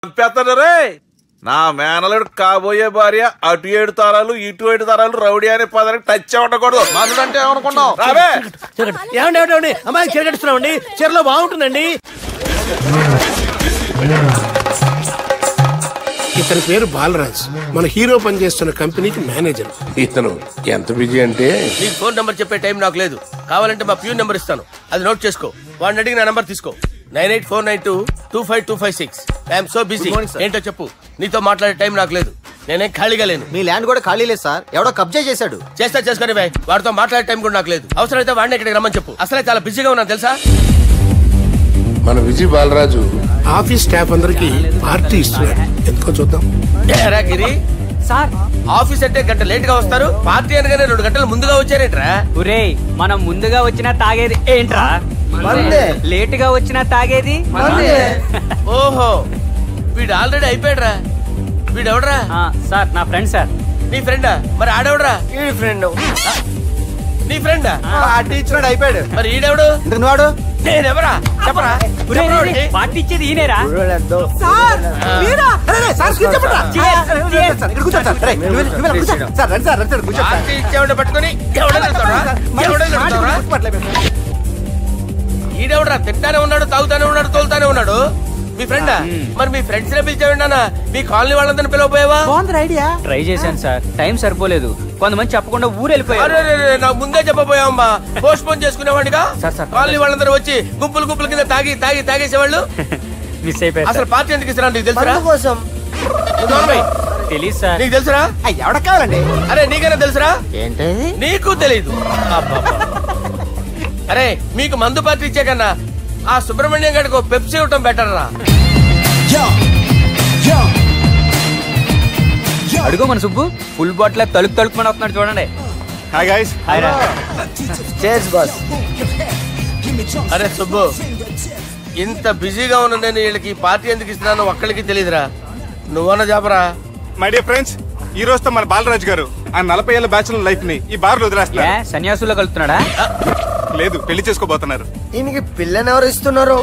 చంపేస్తానరే. నా మేనలుడు కాబోయే భార్య అటు 7 తరాలు ఇటు 7 తరాలు రౌడీ అనే పదానికి టచ్ ఉండకూడదు. మనుడు అంటే ఏమనుకున్నావు? రావే. ఏమండి అమ్మాయి చీర కట్టుస్తున్నామండి, చీరలో బాగుంటుందండి. ఇతని పేరు బాలరాజ్, మన హీరో పనిచేస్తున్న కంపెనీకి మేనేజర్. ఇతను ఎంత బిజీ అంటే నీ ఫోన్ నంబర్ చెప్పే టైం నాకు లేదు. కావాలంటే మా ప్యూన్ నెంబర్ ఇస్తాను, అది నోట్ చేసుకో. వాడిని అడిగి నా నంబర్ తీసుకో. 9849225256. I'm so busy. ఏంటో చెప్పు. నీతో మాట్లాడే టైం నాకు లేదు, నేనేం ఖాళీగా లేను. మీ ల్యాండ్ కూడా ఖాళీ లేదు సార్, ఎవడో కబ్జా చేశాడు. చేసుకొని బాయ్, వాడితో మాట్లాడే టైం కూడా నాకు లేదు. అవసరమైతే వాడిని ఇక్కడికి రమ్మని చెప్పు. అసలే చాలా బిజీగా ఉన్నాను తెలుసా. మన విజయ్ బాలరాజు ఆఫీస్ స్టాఫ్ అందరికి పార్టీ ఇస్తున్నాడు, ఎందుకో చూద్దాం. గిరి సార్, ఆఫీస్ అంటే గంట లేట్ గా వస్తారు, పార్టీ అనగానే 2 గంటలు ముందుగా వచ్చారేంట్రా? ఒరే, మనం ముందుగా వచ్చినా తాగేది ఏంట్రా? లేట్ గా వచ్చినా తాగేది. ఓహో, వీడు ఆల్రెడీ అయిపోయాడ్రా. వీడెవడరా? సార్, నా ఫ్రెండ్ సార్. నీ ఫ్రెండా? మరి ఆడెవడరా? ఈ ఫ్రెండ్. నీ ఫ్రెండా? పార్టీ ఇచ్చినాడు, అయిపోయాడు. మరి ఈడెవడు? వాడు నేనెవరా చెప్పరా? పార్టీ ఇచ్చేది ఈనేరా? పార్టీ ఇచ్చేవాడు పట్టుకొని ఈడెవడరా? తింటానే ఉన్నాడు, తాగుతానే ఉన్నాడు, తోలుతానే ఉన్నాడు. మీ ఫ్రెండా? మరి మీ ఫ్రెండ్స్ నే పిలిచావండి. మీ కాలనీ వాళ్ళందరినీ పిలవపోయావా? ఐడియా. ట్రై చేశాను సార్, టైం సరిపోలేదు. కొంతమంది చెప్పకుండా ఊరు వెళ్ళిపోయారు. నాకు ముందే చెప్పబోయావమ్మా, పోస్ట్ పోన్ చేసుకునేవాడిగా. కాలనీ వాళ్ళందరూ వచ్చి గుంపులు గుంపుల కింద తాగేసేవాళ్ళు. మిస్ అయిపోయారు. అసలు పార్టీ ఎందుకు ఇస్తున్నా నీకు తెలుసురా? తెలీదు సార్. నీకు తెలుసురా? ఎవడ కావాలండి? అరే నీకైనా తెలుసురా? ఏంటి నీకు తెలీదు? అరే మీకు మందు పార్టీ ఇచ్చే కన్నా ఆ సుబ్రహ్మణ్యం గారికి పెప్సీ ఇవ్వటం బెటర్ రా. అడుగు మన సుబ్బు, ఫుల్ బాటిల్ తలుపుమని వస్తున్నాడు చూడండి. Hi guys. Chairs boss. అరే సుబ్బు, ఇంత బిజీగా ఉన్న నేను వీళ్ళకి పార్టీ ఎందుకు ఇస్తున్నాను ఒక్కడికి తెలియదురా. నువ్వన్న చెప్పరా? మై డియర్ ఫ్రెండ్స్, ఈ రోజుతో మన బాలరాజ్ గారు ఆ 40 ఏళ్ల బ్యాచులర్ లైఫ్ ని ఈ బార్ లో వదిలేస్తున్నారు. సన్యాసుల్లో కలుపుతున్నాడా? లేదు, పెళ్లి చేసుకోబోతున్నారు. ఈయనకి పిల్లని ఎవరు ఇస్తున్నారు?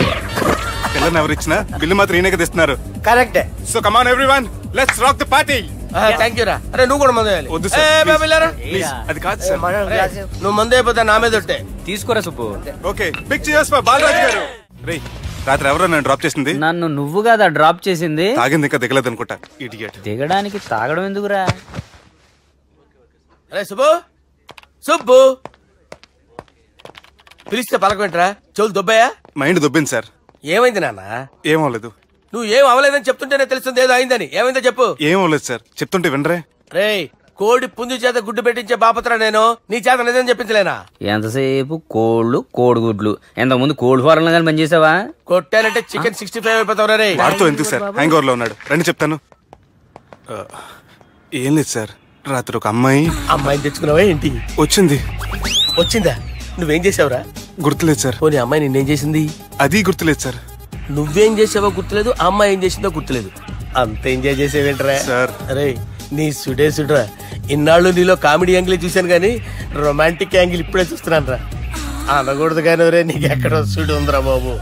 పిల్లని ఎవరు ఇచ్చినా బిల్లు మాత్రం ఈయనకే తెస్తున్నారు. కరెక్టే. So come on everyone, let's rock the party. Thank you రా. అరే నువ్వు కూడా మందు వేయాలి. వద్దు సార్, ప్లీజ్. అది కాదు సార్. నువ్వు మందు అయిపోతే నా మీద ఒట్టే. తీసుకోరా Subbu. Okay, big cheers for Balaraj గారు. రేయ్, రాత్రి ఎవరో నన్ను డ్రాప్ చేసింది? నన్ను నువ్వు కదా డ్రాప్ చేసింది. తాగింది ఇంకా దిగలేదు అనుకుంటా. ఇడియట్. దిగడానికి తాగడం ఎందుకురా? అరే సుబ్బు, సుబ్బు పిలిస్తే పలకమేంట్రా? చెవులు దొబ్బాయా? Mind దొబ్బింది sir. ఏమైంది నాన్న? ఏమవలేదు. నువ్వు ఏం అవలేదని చెప్తుంటేనే తెలుస్తుంది ఏదో అయిందని. ఏమైందో చెప్పు. ఏమవలేదు సార్, చెప్తుంటే వినరే. రేయ్, కోడి పుంజు చేత గుడ్డు పెట్టించే బాపత్రా నేను. నీ చేత నిజం చెప్పించలేనా? ఎంతసేపు కోళ్ళు కోడిగుడ్లు. ఎంతకుముందు కోడి ఫారం కానీ పనిచేసావా? కొట్టానంటే చికెన్ 65 అయిపోతావు రే. వాడుతూ ఎందుకు సార్, హ్యాంగ్ ఓవర్ లో ఉన్నాడు. రండి చెప్తాను. ఏం లేదు సార్, రాత్రి ఒక అమ్మాయిని తెచ్చుకున్నావా ఏంటి? వచ్చిందా? నువ్వేం చేసావురా? గుర్తులేదు సార్. పోనీ అమ్మాయి నిన్నేం చేసింది? అది గుర్తులేదు సార్. నువ్వేం చేసావో గుర్తులేదు, అమ్మాయి ఏం చేసిందో గుర్తులేదు. అంత ఎంజాయ్ చేసేవేంట్రా సార్? అరే నీ సుడేసుడ్రా. ఇన్నాళ్ళు నీలో కామెడీ యాంగిల్ చూశాను కానీ రొమాంటిక్ యాంగిల్ ఇప్పుడే చూస్తున్నాను రా. అనకూడదు కానీ రే, నీకు ఎక్కడ సుడి ఉందిరా బాబు.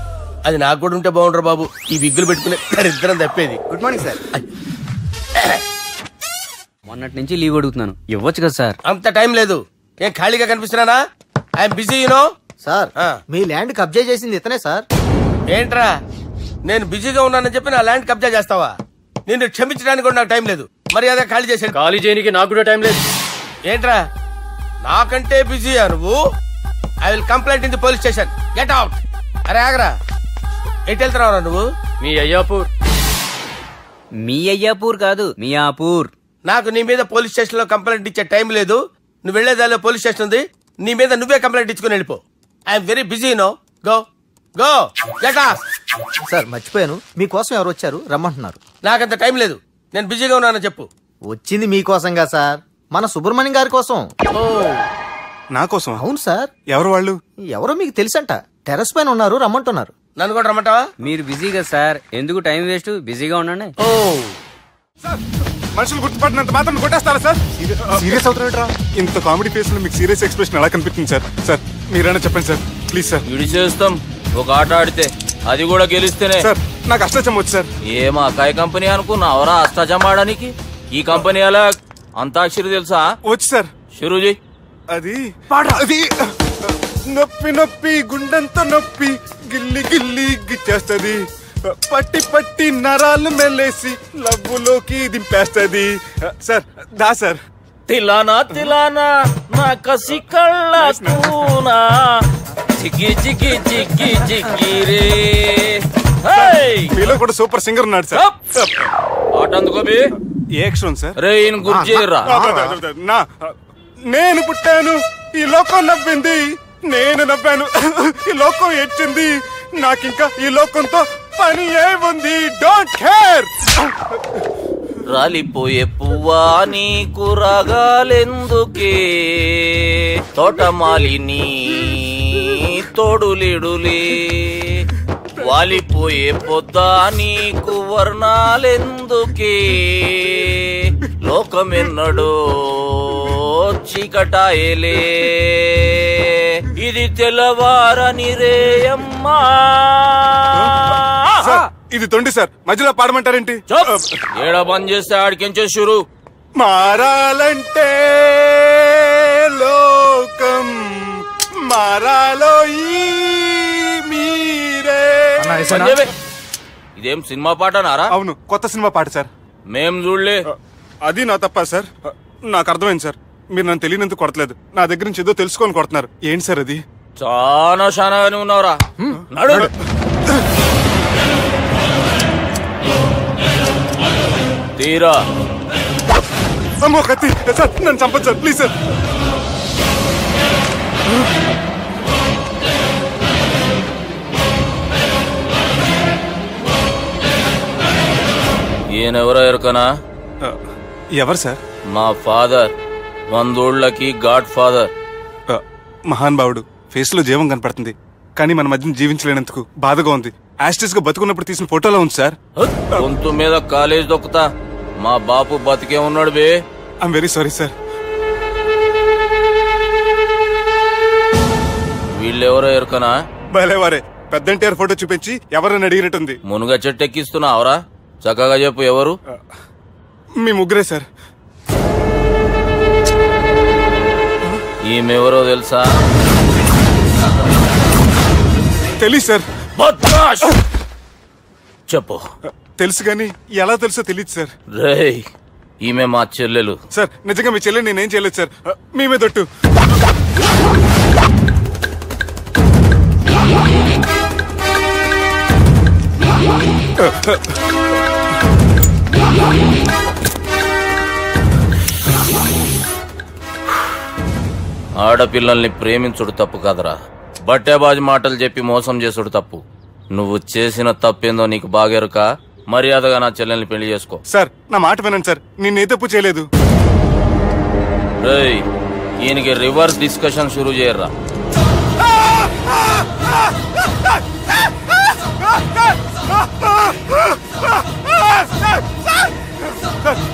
అది నాకు కూడా ఉంటే బాగుండ్రా బాబు. ఈ విగ్గులు పెట్టుకునే ఇద్దరం తప్పేది. Good morning sir. మొన్నటి నుంచి లీవ్ అడుగుతున్నాను, ఇవ్వచ్చు కదా సార్? అంత టైం లేదు. ఏం ఖాళీగా కనిపిస్తున్నానా? I'm busy you know. సార్, మీ ల్యాండ్ కబ్జా చేసింది ఇతనే సార్. ఏంట్రా, నేను బిజీగా ఉన్నానని చెప్పి నా ల్యాండ్ కబ్జా చేస్తావా? నిన్ను క్షమించడానికి కూడా నాకు టైం లేదు. మరి అదే ఖాళీ చేశాను. ఖాళీ చేయడానికి నాకు కూడా టైం లేదు. ఏంట్రా, నాకంటే బిజీయా నువ్వు? I will complaint in the police station. Get out. అరే ఆగరా, ఎటు వెళ్తున్నావురా నువ్వు? మీ అయ్యాపూర్. మీ అయ్యాపూర్ కాదు, మియాపూర్. నాకు నీ మీద పోలీస్ స్టేషన్ లో కంప్లైంట్ ఇచ్చే టైం లేదు. నువ్వు వెళ్లేదాలో పోలీస్ స్టేషన్ ఉంది. నీ మీద నువ్వే కంప్లైంట్ ఇచ్చుకుని వెళ్ళిపో. I'm very busy no. Go go get out. Sir మర్చిపోయాను, మీకోసం ఎవరు వచ్చారు రమ్మంటున్నారు. నాకంత టైం లేదు, నేను బిజీగా ఉన్నానని చెప్పు. వచ్చింది మీకోసంగా సార్, మన సుబ్రహ్మణ్యం గారి కోసం. నా కోసం? అవును సార్. ఎవరు వాళ్ళు? ఎవరో మీకు తెలుసంట, టెర్రస్ పైన ఉన్నారు, రమ్మంటున్నారు. నన్ను కూడా రమ్మంటావా? మీరు బిజీగా సార్, ఎందుకు టైం వేస్ట్, బిజీగా ఉండండి. మనుషులు గుర్తుపట్టినంత మాత్రం కొట్టేస్తారా సార్? సీరియస్ అవుతున్నారా? ఇంత కామెడీ ఫేస్ లో మీకు సీరియస్ ఎక్స్ప్రెషన్ ఎలా కనిపిస్తుంది సార్? సార్ మీరైనా చెప్పండి సార్, ప్లీజ్ సార్. విడి చేస్తాం ఒక ఆట ఆడితే, అది కూడా గెలిస్తేనే. సార్ నాకు అష్టచమ్మ వచ్చు సార్. ఏం అకాయ కంపెనీ అనుకున్నావరా అష్టాచమ్మ ఆడడానికి? ఈ కంపెనీ అలా అంతాక్షరి తెలుసా? వచ్చు సార్. షురూజీ. అది నొప్పి నొప్పి గుండెంత నొప్పి గిల్లి గిల్లి గిచ్చేస్తది, పట్టి పట్టి నరాలు మెల్లేసి లవ్వులోకి దింపేస్తది సార్. దా సార్. తిలానా తిలానా నా కసి కళ్ళ కూనా చిక్కి చిక్కి చిక్కి చిక్కి రే. మీలో కూడా సూపర్ సింగర్ ఉన్నాడు సార్. ఆట అందుకోబి ఏ అక్షరం సార్? రే ఈయన గుర్తు చేయరా. నేను పుట్టాను, ఈ లోకం నవ్వింది, నేను నవ్వాను, ఈ లోకం ఏడ్చింది, నాకింకా ఈ లోకంతో పని ఏముంది, డోంట్ కేర్. రాలిపోయే పువ్వా నీకు రాగాలెందుకే, తోటమాలిని తోడులిడులే, వాలిపోయే పొద్దా నీకు వర్ణాలెందుకే, లోకమెన్నడో చీకటాయలే, ఇది తెల్లవారని రేయమ్మా. ఇది తొండి సార్, మధ్యలో పాడమంటారేంటి? ఏడ బంద్ చేస్తే ఆడికించే షురు. మారాలంటే లోకం మారాలో ఈ మీరే. ఇదేం సినిమా పాట నారా? అవును, కొత్త సినిమా పాట సార్. మేం చూడలే. అది నా తప్ప సార్. నాకు అర్థమైంది సార్, మీరు నన్ను తెలియనందుకు కొడతలేదు, నా దగ్గర నుంచి ఏదో తెలుసుకొని కొడుతున్నారు. ఏంటి సార్ అది? చాలా శానాగానే ఉన్నావురా. నడు. తీరా. అమ్మో కత్తి సార్, నన్ను చంపదు సార్, ప్లీజ్ సార్. ఈయనెవరో ఎరకనా? ఎవరు సార్? మా ఫాదర్, 100 గాడ్ ఫాదర్. మహాన్ భావుడు, ఫేస్ లో జీవం కనపడుతుంది, కానీ మన మధ్యన జీవించలేనందుకు బాధగా ఉంది. యాస్టిస్ గా బతుకున్నప్పుడు తీసిన ఫోటోలో ఉంది సార్. గొంతు మీద కాలేజ్ దొక్కుతా, మా బాపు బతికే ఉన్నాడు బే. I'm very sorry sir. వీళ్ళెవరో ఎరకనా? భలేవారే, పెద్దంటారు ఫోటో చూపించి ఎవరని అడిగినట్టుంది. మునుగ చెట్టు ఎక్కిస్తున్నావురా? చక్కగా చెప్పు ఎవరు? మీ ముగ్గురే సార్. ఈమెవరో తెలుసా? తెలీదు సార్. చెప్పు. తెలుసు కానీ ఎలా తెలుసో తెలియదు సార్. రేయ్, ఈమె మా చెల్లెలు సార్. నిజంగా మీ చెల్లెలు నేనేం చేయలేదు సార్, మీ మీద ఒట్టు. ఆడపిల్లల్ని ప్రేమించుడు తప్పు కాదరా, బట్టేబాజు మాటలు చెప్పి మోసం చేసుడు తప్పు. నువ్వు చేసిన తప్పేందో నీకు బాగెరుక. మర్యాదగా నా చెల్లెల్ని పెళ్లి చేసుకో. సార్ నా మాట వినండి సార్, నేనే తప్పు చేయలేదు. రేయ్, ఈయనకి రివర్స్ డిస్కషన్ షురూ చేయర్రా.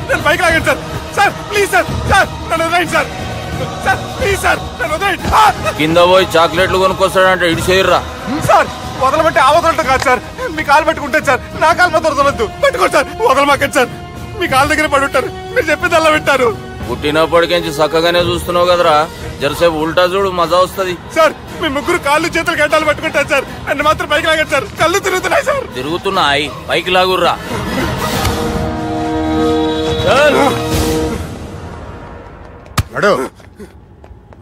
నేను పైకి లాగండి sir. Sir please sir, sir నన్ను వదిలేయండి సార్. సార్ ప్లీజ్ సార్, నన్ను వదిలేయండి. కింద పోయి చాక్లెట్లు కొనుక్కొస్తాడంటే ఇటు చేయర్రా. సార్ వదలమంటే ఆ వదలటం కాదు సార్, మీ కాలు పట్టుకుంటాను సార్, నా కాలు మాత్రం వదలొద్దు. పట్టుకోండి సార్, వదలమాకండి సార్. మీ కాలు దగ్గర పడి ఉంటారు, మీరు చెప్పేది అలా వింటారు. పుట్టినప్పటికించి చక్కగానే చూస్తున్నావు కదరా, జరసేపు ఉల్టా చూడు, మజా వస్తుంది. సార్ మీ ముగ్గురు కాళ్ళు చేతులు గడ్డాలు పట్టుకుంటారు సార్, నన్ను మాత్రం పైకి లాగండి సార్. కళ్ళు తిరుగుతున్నాయి సార్. తిరుగుతున్నాయి, పైకి లాగుర్రా.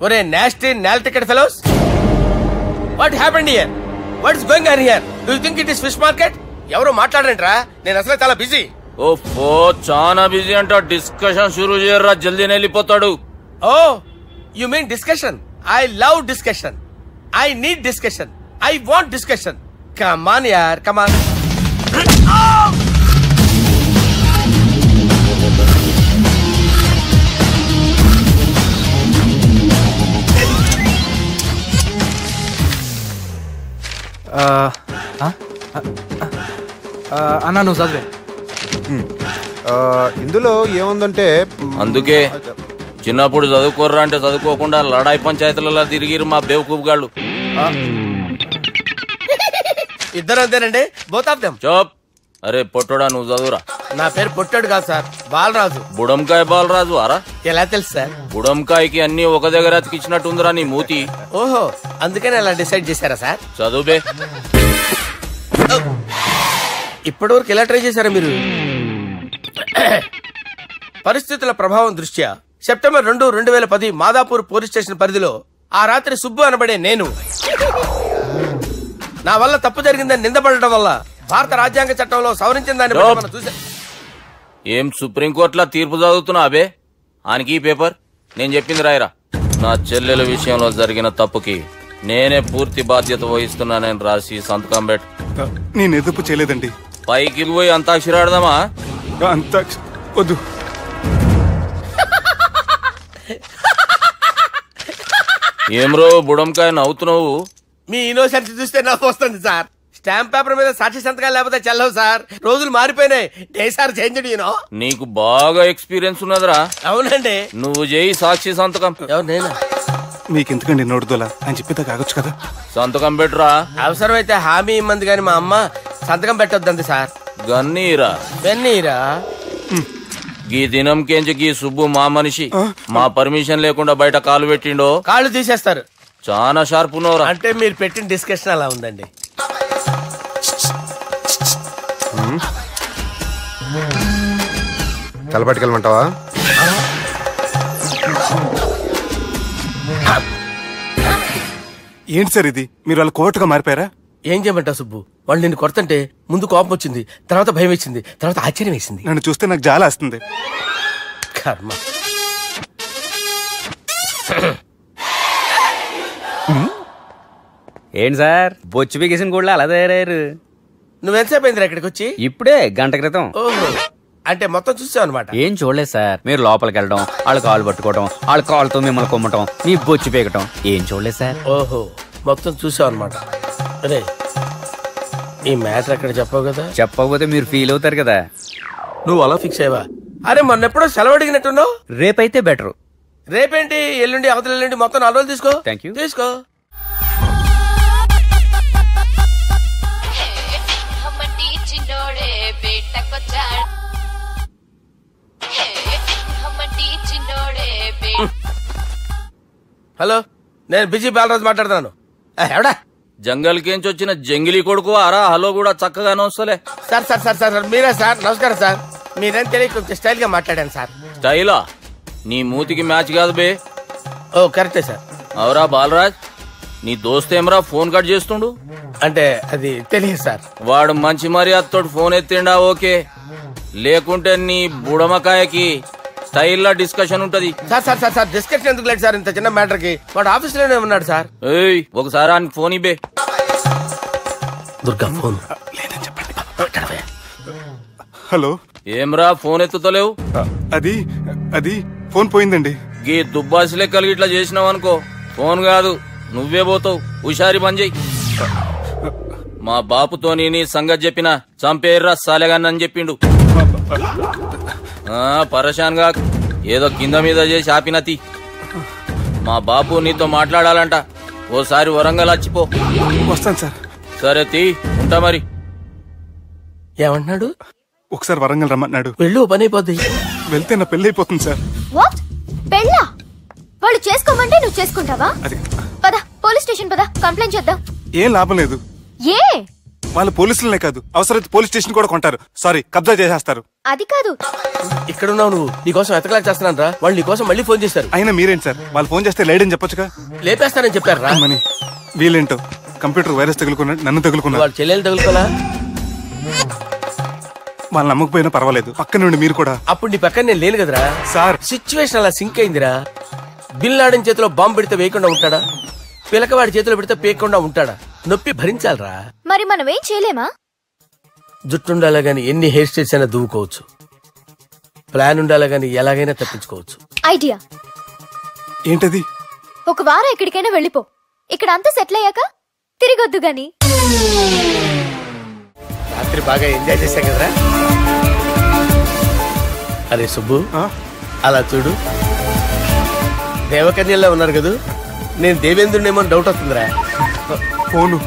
ఒరే నాస్టీ నాల్టికెట్ fellows, what happened here? What is going on here? Do you think it is fish market? ఎవరో మాట్లాడండిరా, నేను అసలే చాలా బిజీ. ఓఫో, చాలా బిజీ అంట. డిస్కషన్ షురూ చేయర్రా, జల్దీ వెళ్ళిపోతాడు. Oh you mean discussion? I love discussion. I need discussion. I want discussion. Come on యార్, కమ్ ఆన్. అన్నా నువ్వు చదివే. ఇందులో ఏముందంటే, అందుకే చిన్నప్పుడు చదువుకోర్రా అంటే చదువుకోకుండా లడాయి పంచాయతీలలో తిరిగిరు మా బేవకూపు గాళ్ళు. ఇద్దరు అంతేనండి, బోత్ ఆఫ్ దెమ్. చోప్. అరే పొట్టోడా, నువ్వు చదువురా. నా పేరు పొట్టాడు కాదు సార్, బాలరాజు. బుడంకాయ బాలరాజు అరా? ఎలా తెలుసు సార్? బుడంకాయకి అన్ని ఒక దగ్గర అతికిచ్చినట్టుందిరా నీ మూతి. ఓహో, అందుకని అలా డిసైడ్ చేశారా సార్? చదువుబే. ఇప్పటి వరకు ఎలా ట్రై చేశారా మీరు? పరిస్థితుల ప్రభావం దృష్ట్యా సెప్టెంబర్ 2, 2010 మాదాపూర్ పోలీస్ స్టేషన్ పరిధిలో ఆ రాత్రి సుబ్బు అనబడే నేను నా వల్ల తప్పు జరిగిందని నిందపడటం వల్ల భారత రాజ్యాంగ చట్టంలో సవరించిన దాన్ని బట్టి మనం చూసా. ఏం సుప్రీంకోర్టులో తీర్పు చదువుతున్నా అబే? ఆనికి పేపర్ నేను చెప్పింది రాయరా. నా చెల్లెల విషయంలో జరిగిన తప్పుకి నేనే పూర్తి బాధ్యత వహిస్తున్నానని రాసి సంతకం పెట్టు. నేను ఎదుపు చేయలేదండి. పైకి పోయి అంతాక్షరి ఆడదామా? అంత వద్దు. ఏమ్రో బుడంకాయ నవ్వుతున్నావు? మీ ఇన్నోసెన్స్ చూస్తే నవ్వు వస్తుంది సార్. స్టాంప్ పేపర్ మీద సాక్షి సంతకాలు లేకపోతే చెల్లవు సార్. రోజులు మారిపోయినాయి. Day sir change. నీకు బాగా ఎక్స్పీరియన్స్ ఉన్నదిరా. అవునండి. నువ్వు చేయి సాక్షి సంతకం. ఎవరు నేనా? మీకెందుకండి నోడుదోలా అని చెప్పేదా కాగొచ్చు కదా. సంతకం పెట్టురా. అవసరమైతే హామీ ఇమ్మంది కానీ మా అమ్మ సంతకం పెట్టొద్దండి సార్. గన్నీరా వెన్నీరా? గీ దినంకేంచి గీ సుబ్బు మా మనిషి. మా పర్మిషన్ లేకుండా బయట కాలు పెట్టిండో కాళ్ళు తీసేస్తారు. చాలా షార్ప్ ఉన్నవరా. అంటే మీరు పెట్టిన డిస్కషన్ అలా ఉందండి. తలపట్టుకెళ్ళమంటావా? ఏంటి సార్ ఇది? మీరు వాళ్ళ కోర్టుగా మారిపోయారా? ఏం చేయమంటావు సుబ్బు? వాళ్ళు నిన్ను కొడుతుంటే ముందు కోపం వచ్చింది, తర్వాత భయం వేసింది, తర్వాత ఆశ్చర్యం వేసింది. నన్ను చూస్తే నాకు జాలా వస్తుంది. కర్మ. ఏంటి సార్ బొచ్చు బిగేసిన కూడా అలా తయారయ్యారు? నువ్వెంతసేపు అయిందిరా ఇక్కడికి వచ్చి? ఇప్పుడే గంట క్రితం. ఓహో, అంటే మొత్తం చూసావు అనమాట. ఏం చూడలేదు సార్. మీరు లోపలికి వెళ్ళడం, వాళ్ళ కాలు పట్టుకోవడం, వాళ్ళ కాలుతో మిమ్మల్ని కొమ్మటం, మీ బొచ్చు పీకటం ఏం చూడలేదు సార్. ఓహో, మొత్తం చూసావు అనమాట. అరే, ఈ మ్యాటర్ అక్కడ చెప్పావు కదా. చెప్పకపోతే మీరు ఫీల్ అవుతారు కదా. నువ్వు అలా ఫిక్స్ అయ్యవా? అరే, మొన్నెప్పుడో సెలవు అడిగినట్టున్నావు. రేపైతే బెటర్. రేపేంటి? ఎల్లుండి, అవతల ఎల్లుండి, మొత్తం 4 రోజులు తీసుకో. Thank you. తీసుకో. హలో, నేను బిజీ బాలరాజు మాట్లాడుతున్నాను. ఎవడా? జంగల్ కేంచి వచ్చిన జంగిలీ కొడుకు అరా. హలో కూడా చక్కగానే వస్తలే. సార్ సార్ సార్ సార్ మీరే సార్? నమస్కారం సార్. మీరేం తెలియక కొంచెం స్టైల్ గా మాట్లాడాను సార్. స్టైలా? నీ మూతికి మ్యాచ్ కాదు బే. ఓ కరెక్టే సార్. అవరా బాలరాజ్, నీ దోస్త్ ఏమరా ఫోన్ కట్ చేస్తుండు? అంటే అది తెలియదు సార్. వాడు మంచి మర్యాదతో ఫోన్ ఎత్తిండా ఓకే, లేకుంటే నీ బుడమకాయకి స్టైల్ డిస్కషన్ ఉంటది. Sir sir sir sir discussion ఎందుకు లేదు సార్? ఇంత చిన్న మ్యాటర్ కి వాడు ఆఫీస్ లోనే ఉన్నాడు సార్. ఏయ్, ఒకసారి ఆయనకి ఫోన్ ఇబ్బే. దుర్గా ఫోన్. హలో. ఏమ్రా ఫోన్ ఎత్తుతలేవు? అది అది ఫోన్ పోయిందండి. గీ దుబ్బాసి లెక్కలు ఇట్లా చేసినావు అనుకో, ఫోన్ కాదు నువ్వే పోతావు. హుషారి పని చెయ్యి. మా బాపుతో నీ సంగతి చెప్పిన చంపేర్రా సాలెగాన్ని అని చెప్పిండు. పరేషాన్ గా ఏదో కింద మీద చేసి ఆపినతి. మా బాపు నీతో మాట్లాడాలంట. ఓసారి వరంగల్ వచ్చిపో. వస్తాను సార్. సరే తీ, ఉంటా మరి. ఏమంటున్నాడు? ఒకసారి వరంగల్ రమ్మన్నాడు. వెళ్ళు, పని అయిపోద్ది. వెళ్తే నా పెళ్లి అయిపోతుంది సార్. వాట్? పెళ్ళా? వాళ్ళు చేసుకోమంటే నువ్వు చేసుకుంటావా? పద, పోలీస్ స్టేషన్ పద, కంప్లైంట్ చేద్దాం. ఏం లాభం లేదు. ఏ? వాళ్ళు పోలీసులనే కాదు, అవసరమైతే పోలీస్ స్టేషన్ కూడా కొంటారు. సారీ, కబ్జా చేసేస్తారు. అది కాదు. ఇక్కడున్నావు నువ్వు, నీకోసం ఎతకలేక చేస్తున్నాను రా. వాళ్ళు నీకోసం మళ్ళీ ఫోన్ చేశారు. అయినా మీరేంటి సార్? వాళ్ళు ఫోన్ చేస్తే లేడని చెప్పొచ్చుగా. లేపేస్తానని చెప్పారు రా. మనీ వీళ్ళేంటో కంప్యూటర్ వైరస్ తగులుకున్నాడు, నన్ను తగులుకున్నాడు. వాళ్ళ చెల్లెలు తగులుకోలా? వాళ్ళు నమ్మకపోయినా పర్వాలేదు, పక్క నుండి మీరు కూడా. అప్పుడు నీ పక్కన నేను లేను కదరా సార్. సిచ్యువేషన్ అలా సింక్ అయిందిరా. బిల్ లాడన్ చేతిలో బాంబు పెడితే వేయకుండా ఉంటాడా? పిలకవాడి చేతిలో పెడితే పేయకుండా ఉంటాడా? నొప్పి భరించాలరా. మరి మనం ఏం చేయలేమా? జుట్టుండాలా గాని ఎన్ని హెయిర్ స్టైల్స్ అయినా దువ్వుకోవచ్చు. ప్లాన్ ఉండాలా గాని ఎలాగైనా తప్పించుకోవచ్చు. ఐడియా ఏంటది? ఒక వారం ఎక్కడికైనా వెళ్ళిపో. ఇక్కడ అంతా సెటిల్ అయ్యాక తిరిగొద్దు గాని. రాత్రి బాగా ఎంజాయ్ చేశాం కదరా. అరే సుబ్బు, అలా చూడు, దేవకన్యల్లో ఉన్నారు కదా. నేను దేవేంద్రునేమో డౌట్ వస్తుందిరా. ఫోను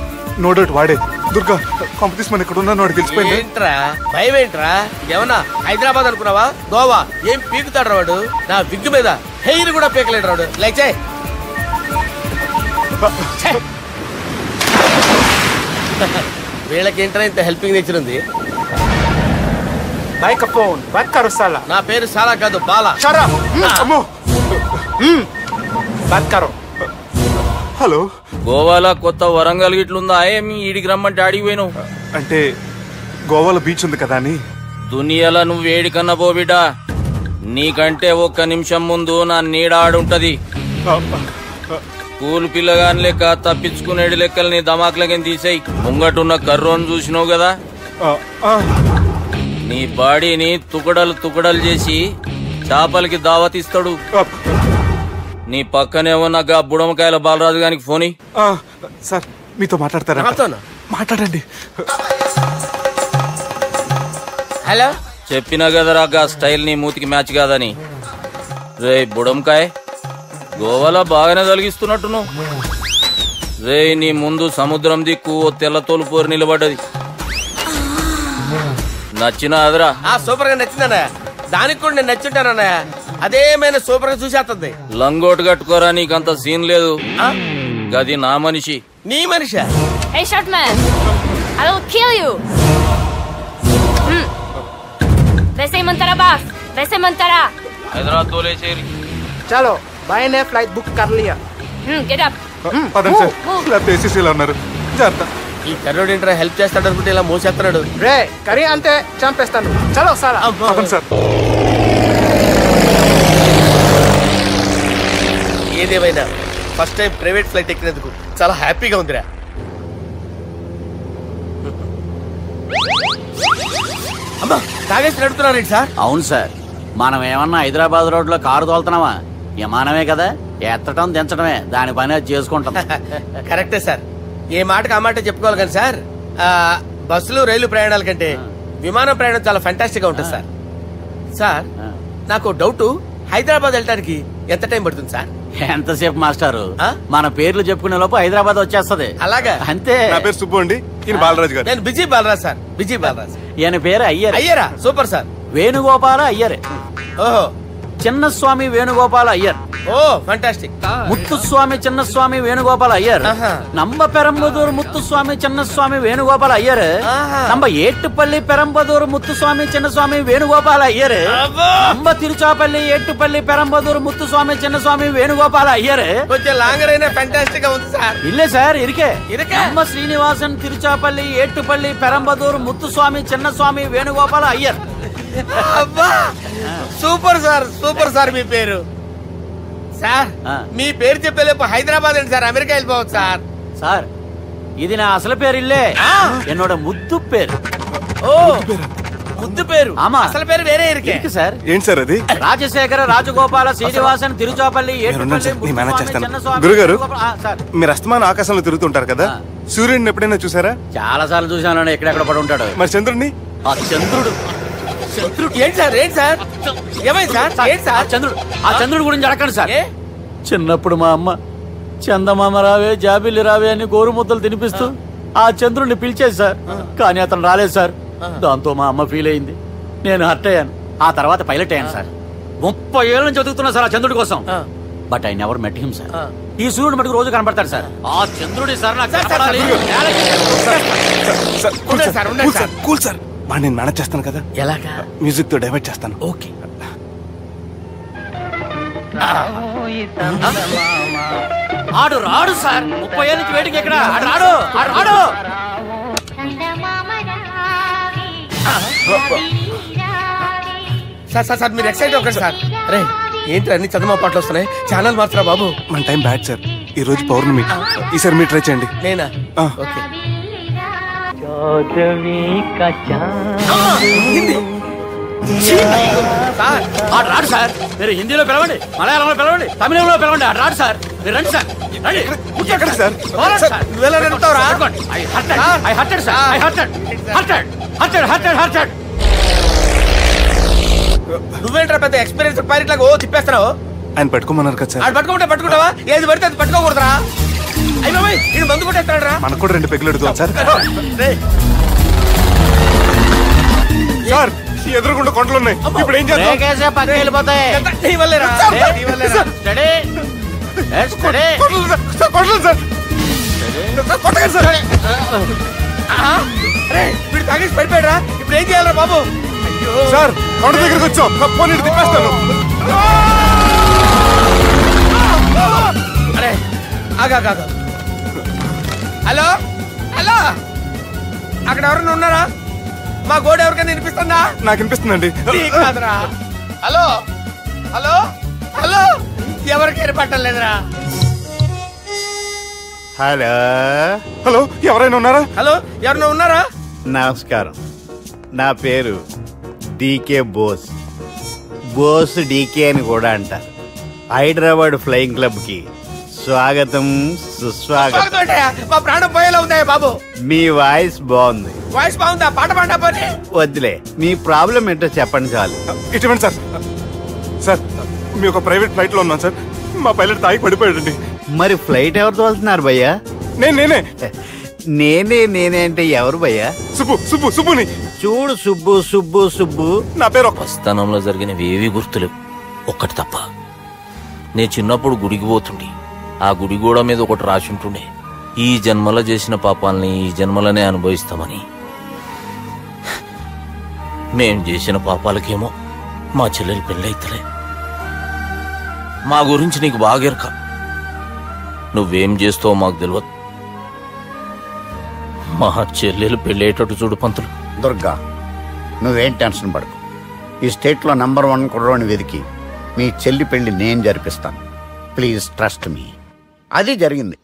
నో డౌట్ వాడే. దుర్గా కాంపిటీస్ మన ఇక్కడ ఉన్నాను వాడు తెలిసిపోయింది. ఏంట్రా భయం ఏంట్రా? ఏమన్నా హైదరాబాద్ అనుకున్నావా? గోవా ఏం పీకుతాడు వాడు? నా విగ్గు మీద హెయిర్ కూడా పీకలేడు రాడు. లైక్ వీళ్ళకేంట్రా ఇంత హెల్పింగ్ నేచర్ ఉంది? నా పేరు సాలా కాదు, బాలా. హలో, గోవాలో కొత్త వరంగల్ గిట్లుందా? ఏమి ఈడికి రమ్మంటే ఆడికి పోయినావు? అంటే గోవాలో బీచ్ ఉంది కదా అని. దునియాలో నువ్వు వేడికన్నా పో బిడ్డ. నీకంటే ఒక్క నిమిషం ముందు నా నీడ ఆడుంటది. స్కూల్ పిల్లగాని లెక్క తప్పించుకునేడు లెక్కలు నీ దమాకులకి తీసేయి. ముంగటున్న కర్రోని చూసినావు కదా, నీ బాడీని తుకడలు తుకడలు చేసి చేపలకి దావతిస్తాడు. నీ పక్కనే ఉన్న గా బుడమకాయల బాలరాజు గారికి ఫోని. సార్ మీతో మాట్లాడతారా? మాట్లాడండి. హలో, చెప్పినా కదరా గా స్టైల్ నీ మూతికి మ్యాచ్ కాదని. రే బుడంకాయ్, గోవాలో బాగానే తొలగిస్తున్నట్టు నువ్వు. రే నీ ముందు సముద్రం దిక్కు ఓ తెల్ల తోలుపోరు నిలబడ్డది. నచ్చినా అదరా? సూపర్ గా నచ్చిందన్నా. దానికి కూడా నేను నచ్చుంటానన్నా. అదేమైనా సూపర్ గా చూసేస్తుంది. లంగోటు కట్టుకోరా, నీకంత సీన్ లేదు. గది నా మనిషి. నీ మనిషి? Hey short man, I will kill you. वैसे मंतरा बास, वैसे मंतरा. హైదరాబాద్ తోలేసేరి. चलो भाई ने फ्लाइट बुक कर लिया. Get up. పదండి సార్, లేకపోతే ఏసీసీలో ఉన్నారు. జాగ్రత్త. ఈ కర్రోడు ఏంట్రా హెల్ప్ చేస్తాడు అనుకుంటే ఇలా మోసేస్తున్నాడు. రే కరీ అంతే చంపేస్తాను. చలో సారా. పదండి సార్. ఏదేమైనా ఫస్ట్ టైం ప్రైవేట్ ఫ్లైట్ ఎక్కినందుకు చాలా హ్యాపీగా ఉందిరా. అమ్మా, తాగేసి నడుపుతున్నారేంటి సార్? అవును సార్, మనం ఏమన్నా హైదరాబాద్ రోడ్ లో కారు తోలుతున్నావా? విమానమే కదా, ఎత్తటం దించడమే దాని పని అది చేసుకుంటాం. కరెక్టే సార్, ఏ మాటకు ఆ మాట చెప్పుకోవాలి కానీ సార్, బస్సులు రైలు ప్రయాణాల కంటే విమానం ప్రయాణం చాలా ఫెంటాస్టిక్ గా ఉంటుంది సార్. సార్ నాకు డౌట్, హైదరాబాద్ వెళ్ళడానికి ఎంత టైం పడుతుంది సార్? ఎంతసేపు మాస్టారు, మన పేర్లు చెప్పుకునే లోపు హైదరాబాద్ వచ్చేస్తది. అలాగా? అంతే. నా పేరు సుబ్బు అండి, ఈయన బాలరాజు గారు. నేను busy Balaraj sir. Busy Balaraj. ఈయన పేరు అయ్యర్. అయ్యరా? Super sir. వేణుగోపాల అయ్యర్. ఓహో, చిన్నస్వామి వేణుగోపాల అయ్యర్. Oh fantastic. ముత్తుస్వామి చిన్నస్వామి వేణుగోపాల అయ్యర్. నంబ పెరంబదూరు ముత్తుస్వామి చిన్నస్వామి వేణుగోపాల అయ్యర్. నంబ ఏట్టుపల్లి పెరంబదూరు ముత్తుస్వామి చిన్నస్వామి వేణుగోపాల అయ్యర్. నంబ తిరుచాపల్లి ఏట్టుపల్లి పెరంబదూరు ముత్తుస్వామి చిన్నస్వామి వేణుగోపాల అయ్యర్. కొంచెం లాంగర్ అయినా ఫంటాస్టిక్ గా ఉంది సార్. ఇల్లే సార్, ఇరికే. ఇరికే. నంబ శ్రీనివాసన్ తిరుచాపల్లి ఏట్టుపల్లి పెరంబదూరు ముత్తుస్వామి చిన్నస్వామి వేణుగోపాల అయ్యర్. అబ్బా, సూపర్ సార్, సూపర్ సార్. మీ పేరు సార్, మీ పేరు చెప్పేలేపు హైదరాబాద్ అండి సార్, అమెరికా వెళ్ళిపోవచ్చు సార్. సార్ ఇది నా అసలు పేరు ఇల్లే, ఎన్నోడ ముద్దు పేరు. ఓ ముద్దు పేరు. ఆమా, అసలు పేరు వేరే ఇరికే సార్. ఏంటి సార్ అది? రాజశేఖర రాజగోపాల శ్రీనివాసన్ తిరుచాపల్లి గురుగారు, మీరు అస్తమానం ఆకాశంలో తిరుగుతుంటారు కదా, సూర్యుడిని ఎప్పుడైనా చూసారా? చాలా సార్లు చూసాను, ఎక్కడెక్కడ పడి ఉంటాడు. మరి చంద్రుడిని? ఆ చంద్రుడు. ఏంటి సార్? ఏంటి సార్? ఏమైంది సార్? ఏంటి సార్? చంద్రుడు. ఆ చంద్రుడు గురించి అడగండి సార్. చిన్నప్పుడు మా అమ్మ చందమామ రావే జాబిల్లి రావే అని గోరు ముద్దలు తినిపిస్తూ ఆ చంద్రుడిని పిలిచేది సార్, కానీ అతను రాలేదు సార్. దాంతో మా అమ్మ ఫీల్ అయింది, నేను హర్ట్ అయ్యాను. ఆ తర్వాత పైలట్ అయ్యాను సార్. 30 ఏళ్ళ నుంచి చదువుతున్నా సార్ ఆ చంద్రుడి కోసం. But I never met him sir. ఈ సూర్యుడు మటుకు రోజు కనపడతాడు సార్. ఆ చంద్రుడి సార్ నాకు కూల్ సార్, మా నేను మేనేజ్ చేస్తాను కదా. ఎలాగా? మ్యూజిక్ తో డైవర్ట్ చేస్తాను. ఓకే. ఆడు రాడు సార్, 30 ఏళ్ళ నుంచి వెయిటింగ్. ఎక్కడ ఆడు రాడు, ఆడు రాడు. సార్ సార్ సార్, మీరు ఎక్సైట్ అవ్వకండి సార్. రే ఏంటి అన్ని చందమా పాటలు వస్తున్నాయి, ఛానల్ మార్చరా బాబు. మన టైం బ్యాడ్ సార్, ఈ రోజు పౌర్ణమి. ఈసారి మీరు ట్రై చేయండి. నేనా? ఓకే. ఆడు రాడు సార్, మీరు హిందీలో పిలవండి, మలయాళంలో పిలవండి, తమిళంలో పిలవండి, ఆడు రాడు సార్. మీరు రండి సార్, రండి. నువ్వేంట్రా పెద్ద ఎక్స్పీరియన్స్ పైరెట్ లాగా ఓ తిప్పేస్తున్నావు? ఆయన పట్టుకోమన్నారు కదా సార్. ఆడు పట్టుకుంటావా? ఏది పడితే అది పట్టుకోకూడదురా. మందు కొట్టేస్తాడు. మనకు కూడా 2 పెగ్గులు అడుగుతాం సార్. సార్ ఎదురుగుండా కొండలు ఉన్నాయి, ఇప్పుడు ఏం చేద్దాం? పక్కకి వెళ్ళిపోతాయి. వీడు తాగేసి పడిపోయాడా? ఇప్పుడు ఏం చేయాలరా బాబు? సార్ కొండ దగ్గరికి వచ్చాం, పోనీ తిప్పేస్తాను. అరే ఆగా. హలో హలో, అక్కడ ఎవరైనా ఉన్నారా? మా గోడ ఎవరికైనా వినిపిస్తుందా? నాకు వినిపిస్తుందండి. కాదురా. హలో హలో హలో, ఎవరికి ఏర్పట్టలేదురా? హలో హలో, ఎవరైనా ఉన్నారా? హలో, ఎవరైనా ఉన్నారా? నమస్కారం, నా పేరు డీకే బోస్. బోస్ డీకే అని కూడా అంటారు. హైదరాబాద్ ఫ్లయింగ్ క్లబ్ కి స్వాగతం సుస్వాగతం. మా ప్రాణం పోయేలా ఉందా బాబు? మీ వాయిస్ బాగుంది. వాయిస్ బాగుందా? పాట పాడా పోనీ. వద్దులే, మీ ప్రాబ్లం ఏంటో చెప్పండి చాలు. ఇటువంటి సార్, సార్ మీ ఒక ప్రైవేట్ ఫ్లైట్ లో ఉన్నాం సార్. మా పైలట్ తాగి పడిపోయాడండి. మరి ఫ్లైట్ ఎవరు తోలుతున్నారు భయ్యా? నేనే నేనే అంటే ఎవరు భయ్యా? సుబ్బుని చూడు. సుబ్బు నా పేరు. స్థానంలో జరిగినవి ఏవి గుర్తులేవు, ఒక్కటి తప్ప. నేను చిన్నప్పుడు గుడికి పోతుండే, ఆ గుడి గోడ మీద ఒకటి రాసి ఉంటుండే, ఈ జన్మలో చేసిన పాపాలని ఈ జన్మలనే అనుభవిస్తామని. మేం చేసిన పాపాలకేమో మా చెల్లెలు పెళ్ళైతలే. మా గురించి నీకు బాగెరక, నువ్వేం చేస్తావో మాకు తెలియదు. మా చెల్లెలు పెళ్ళేటట్టు చూడు పంతులు. దుర్గా, నువ్వేం టెన్షన్ పడకు. ఈ స్టేట్ లో నంబర్ 1 కుర్రోని వెతికి మీ చెల్లి పెళ్లి నేను జరిపిస్తాను. Please trust me. అది జరిగింది,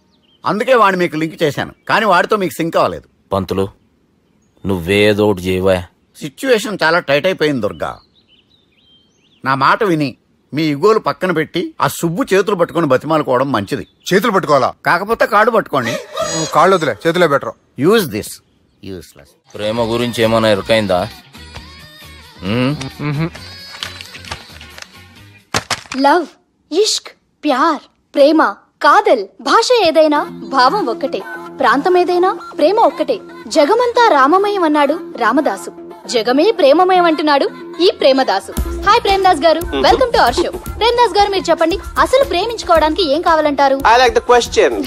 అందుకే వాడిని మీకు లింక్ చేశాను, కానీ వాడితో మీకు సింక్ అవ్వలేదు. పంతులు, నువ్వేదో ఒకటి చేయవా. సిచ్యువేషన్ చాలా టైట్ అయిపోయింది దుర్గా. నా మాట విని మీ ఇగోలు పక్కన పెట్టి ఆ సుబ్బు చేతులు పట్టుకొని బతిమాలుకోవడం మంచిది. చేతులు పట్టుకోవాలా? కాకపోతే కాళ్ళు పట్టుకోండి. కాళ్ళు వదిలే, చేతులే బెటర్. Use this. యూస్లెస్. ప్రేమ గురించి ఏమైనా ఎరుకైందా? లవ్, ఇష్క్, ప్యార్, ప్రేమ, కాదల్, భాష ఏదైనా భావం ఒక్కటే, ప్రాంతం ఏదైనా ప్రేమ ఒక్కటే. జగమంతా రామమయం అన్నాడు రామదాసు, జగమే ప్రేమమయం అంటున్నాడు ఈ ప్రేమదాసు. హాయ్ ప్రేమదాస్ గారు, welcome to our show. Premadasa గారు, మీరు చెప్పండి, అసలు ప్రేమించుకోవడానికి ఏం కావాలంటారు? I like the question.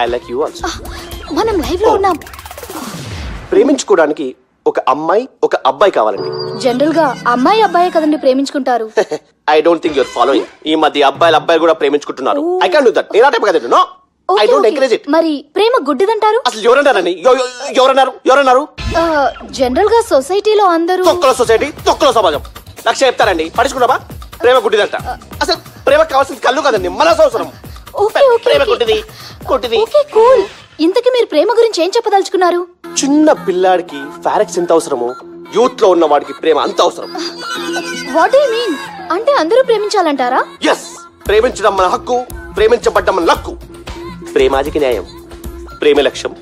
I like you also. మనం లైవ్ లో ఉన్నాం. ప్రేమించుకోవడానికి ఒక అమ్మాయి ఒక అబ్బాయి కావాలండి. జనరల్ గా అమ్మాయి అబ్బాయి కదండి ప్రేమించుకుంటారు. I don't think your following. ఈ మధ్య అబ్బాయిలు కూడా ప్రేమించుకుంటున్నారు. I can't do that. నేను ఆ టైప్ కదండి. No, I don't encourage it. మరి ప్రేమ గుడ్డిదంటారు? అసలు ఎవరన్నారండి? ఎవరన్నారు? జనరల్ గా సొసైటీలో అందరూ తొక్కలో సొసైటీ, తొక్కలో సమాజం లక్ష చెప్తారండి. పడుచుకున్నావా? ప్రేమ గుడ్డిదంట. అసలు ప్రేమ కావాల్సింది కళ్ళు కదండి, మనసు అవసరం. ప్రేమ గుడ్డిది. కూల్. ఇంతకీ మీరు ప్రేమ గురించి ఏం చెప్పదలుచుకున్నారు? చిన్న పిల్లాడికి ఫారెక్స్ ఎంత అవసరమో యూత్ లో ఉన్న వాడికి ప్రేమ అంత అవసరం. What you mean? అంటే అందరూ ప్రేమించాలంటారా? yes, ప్రేమించడం మన హక్కు, ప్రేమించబడ్డం మన లక్కు. ప్రేమాజికి న్యాయం, ప్రేమ లక్ష్యం,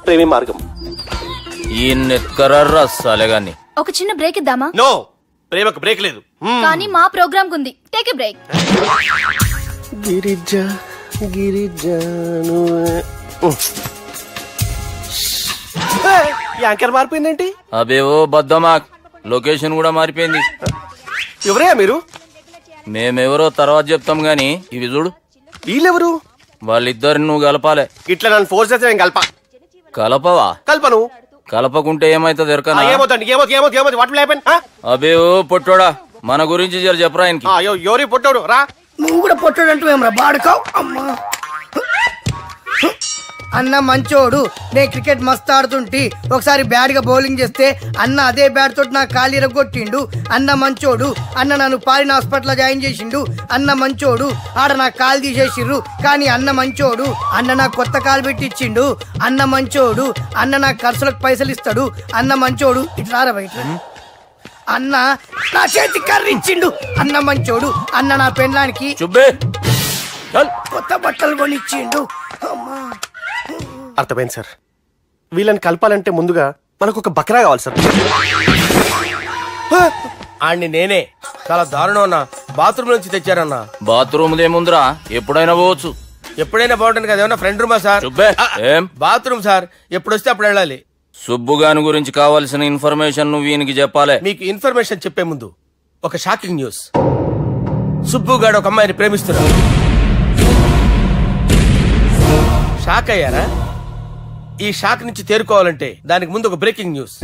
ప్రేమ మార్గం. ఈ నెత్కరర్రా సాలేగాన్ని. ఒక చిన్న బ్రేక్ ఇద్దామా? నో, ప్రేమకు బ్రేక్ లేదు. కానీ మా ప్రోగ్రామ్ కుంది. Take a break. గిరిజాను యాంకర్ మారిపోయిందేంటి? అబేవో బద్దమా, లొకేషన్ కూడా మారిపోయింది. ఎవరయ్యా మీరు? మేమెవరో తర్వాత చెప్తాం గాని ఇవి చూడు. వీళ్ళెవరు? వాళ్ళిద్దరిని నువ్వు కలపాలే. ఇట్లా నన్ను ఫోర్స్ చేస్తే నేను కలపవా? కల్పను. కలపకుంటే ఏమైతుంది ఎరకనా? అబేవో పొట్టోడా, మన గురించి జర చెప్పరా ఆయనకి. ఎవరి పొట్టోడు రా. నువ్వు కూడా పొట్టాడు అంటూ ఏమరా బాడుకావు? అమ్మా అన్న మంచోడు. నేను క్రికెట్ మస్తు ఆడుతుంటి, ఒకసారి బ్యాట్ గా బౌలింగ్ చేస్తే అన్న అదే బ్యాట్ తోటి నా కాలు ఇరగొట్టిండు. అన్న మంచోడు. అన్న నన్ను పాలిన హాస్పిటల్ జాయిన్ చేసిండు. అన్న మంచోడు. ఆడ నా కాలు తీసేసిర్రు, కానీ అన్న మంచోడు. అన్న నాకు కొత్త కాలు పెట్టిచ్చిండు. అన్న మంచోడు. అన్న నా ఖర్చులకు పైసలు ఇస్తాడు. అన్న మంచోడు. ఇట్లా బయట అన్న నా చేతి కర్రీ ఇచ్చిండు. అన్న మంచోడు. అన్న నా పెళ్ళానికి కొత్త బట్టలు కొనిచ్చిండు. అర్థమైంది సార్. వీళ్ళని కలపాలంటే ముందుగా మనకు ఒక బక్రా కావాలి సార్. ఆడిని నేనే చాలా దారుణం అన్నా. బాత్రూమ్ నుంచి తెచ్చారన్నా. బాత్రూమ్ ఏముందిరా, ఎప్పుడైనా పోవచ్చు. ఎప్పుడైనా బాగుంటుంది కదా, ఏమన్నా ఫ్రెండ్ రూమా సార్? ఏం బాత్రూమ్ సార్, ఎప్పుడు వస్తే అప్పుడు వెళ్ళాలి. సుబ్బుగాని గురించి కావాల్సిన ఇన్ఫర్మేషన్ నువ్వు వీనికి చెప్పాలి. మీకు ఇన్ఫర్మేషన్ చెప్పే ముందు ఒక షాకింగ్ న్యూస్. సుబ్బుగాడు ఒక అమ్మాయిని ప్రేమిస్తున్నాడు. షాక్ అయ్యారా? ఈ షాక్ నుంచి తేరుకోవాలంటే దానికి ముందు ఒక బ్రేకింగ్ న్యూస్.